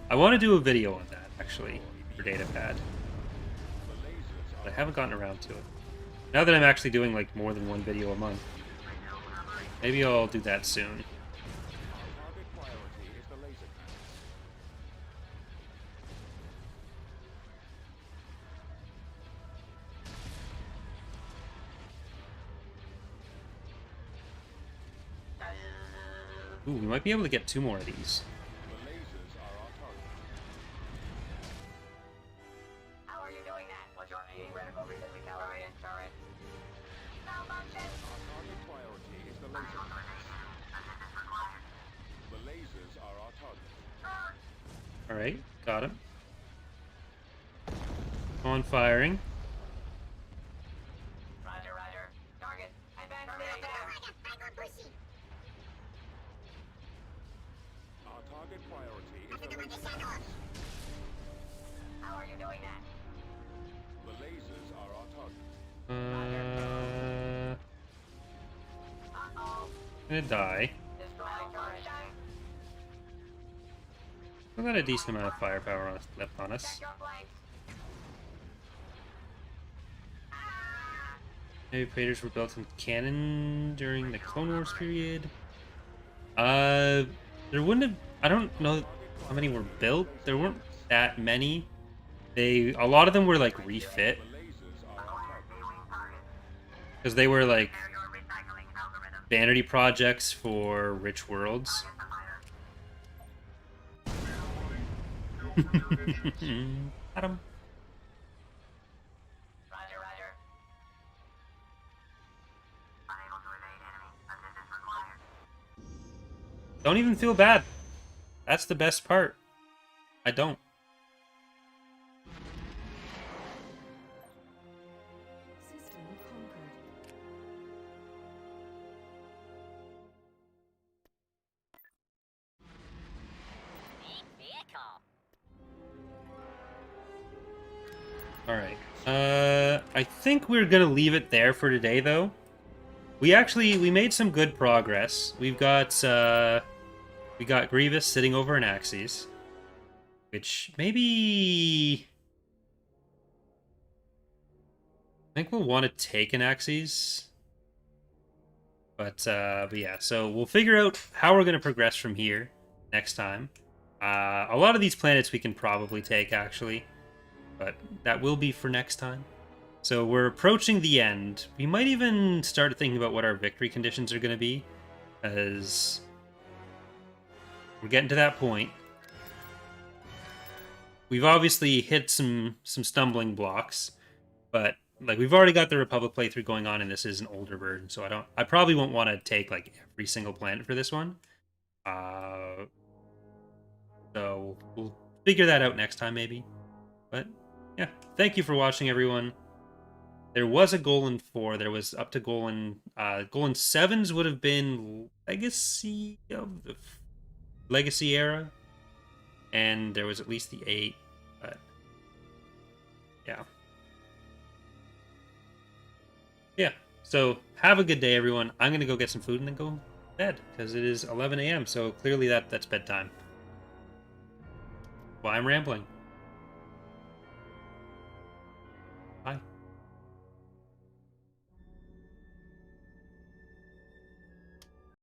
I want to do a video on that, actually, for Datapad, The lasers but I haven't gotten around to it. Now that I'm actually doing like more than one video a month, maybe I'll do that soon. Our target priority is the laser cannons. Ooh, we might be able to get 2 more of these. The lasers are our target. How are you doing that? Majority reticle recently calibrated. Turret. Malfunction. Our target priority is the laser cannons. The lasers are our target. Alright, got him. On firing. Roger, roger. Target. Advance station. Our target priority is the laser cannons. How are you doing that? The lasers are our target. Uh-oh. Gonna die. Destroy turret. We've got a decent amount of firepower left on us. Check your flanks. Heavy Praetors were built in canon during the Clone Wars period. There wouldn't have. I don't know how many were built. There weren't that many. A lot of them were like refit The lasers are our target. because they were like vanity projects for rich worlds. Got him. Roger, roger. Unable to evade enemy. Assistance required. Don't even feel bad. That's the best part. I don't. System conquered. Big vehicle. Alright. I think we're gonna leave it there for today, though. We made some good progress. We got Grievous sitting over an Axis, which maybe I think we'll want to take an Axis. But yeah, so we'll figure out how we're gonna progress from here next time. A lot of these planets we can probably take, actually, but that will be for next time. So we're approaching the end. We might even start thinking about what our victory conditions are going to be, as we're getting to that point. We've obviously hit some stumbling blocks, but like we've already got the Republic playthrough going on, and this is an older version, so I probably won't want to take like every single planet for this one. So we'll figure that out next time, maybe. But yeah, thank you for watching, everyone. There was a Golan 4. There was up to Golan... Golan 7s would have been Legacy of the... Legacy era. And there was at least the 8. But... yeah. Yeah. So, have a good day, everyone. I'm going to go get some food and then go to bed. Because it is 11 a.m. So, clearly that's bedtime. Well, I'm rambling.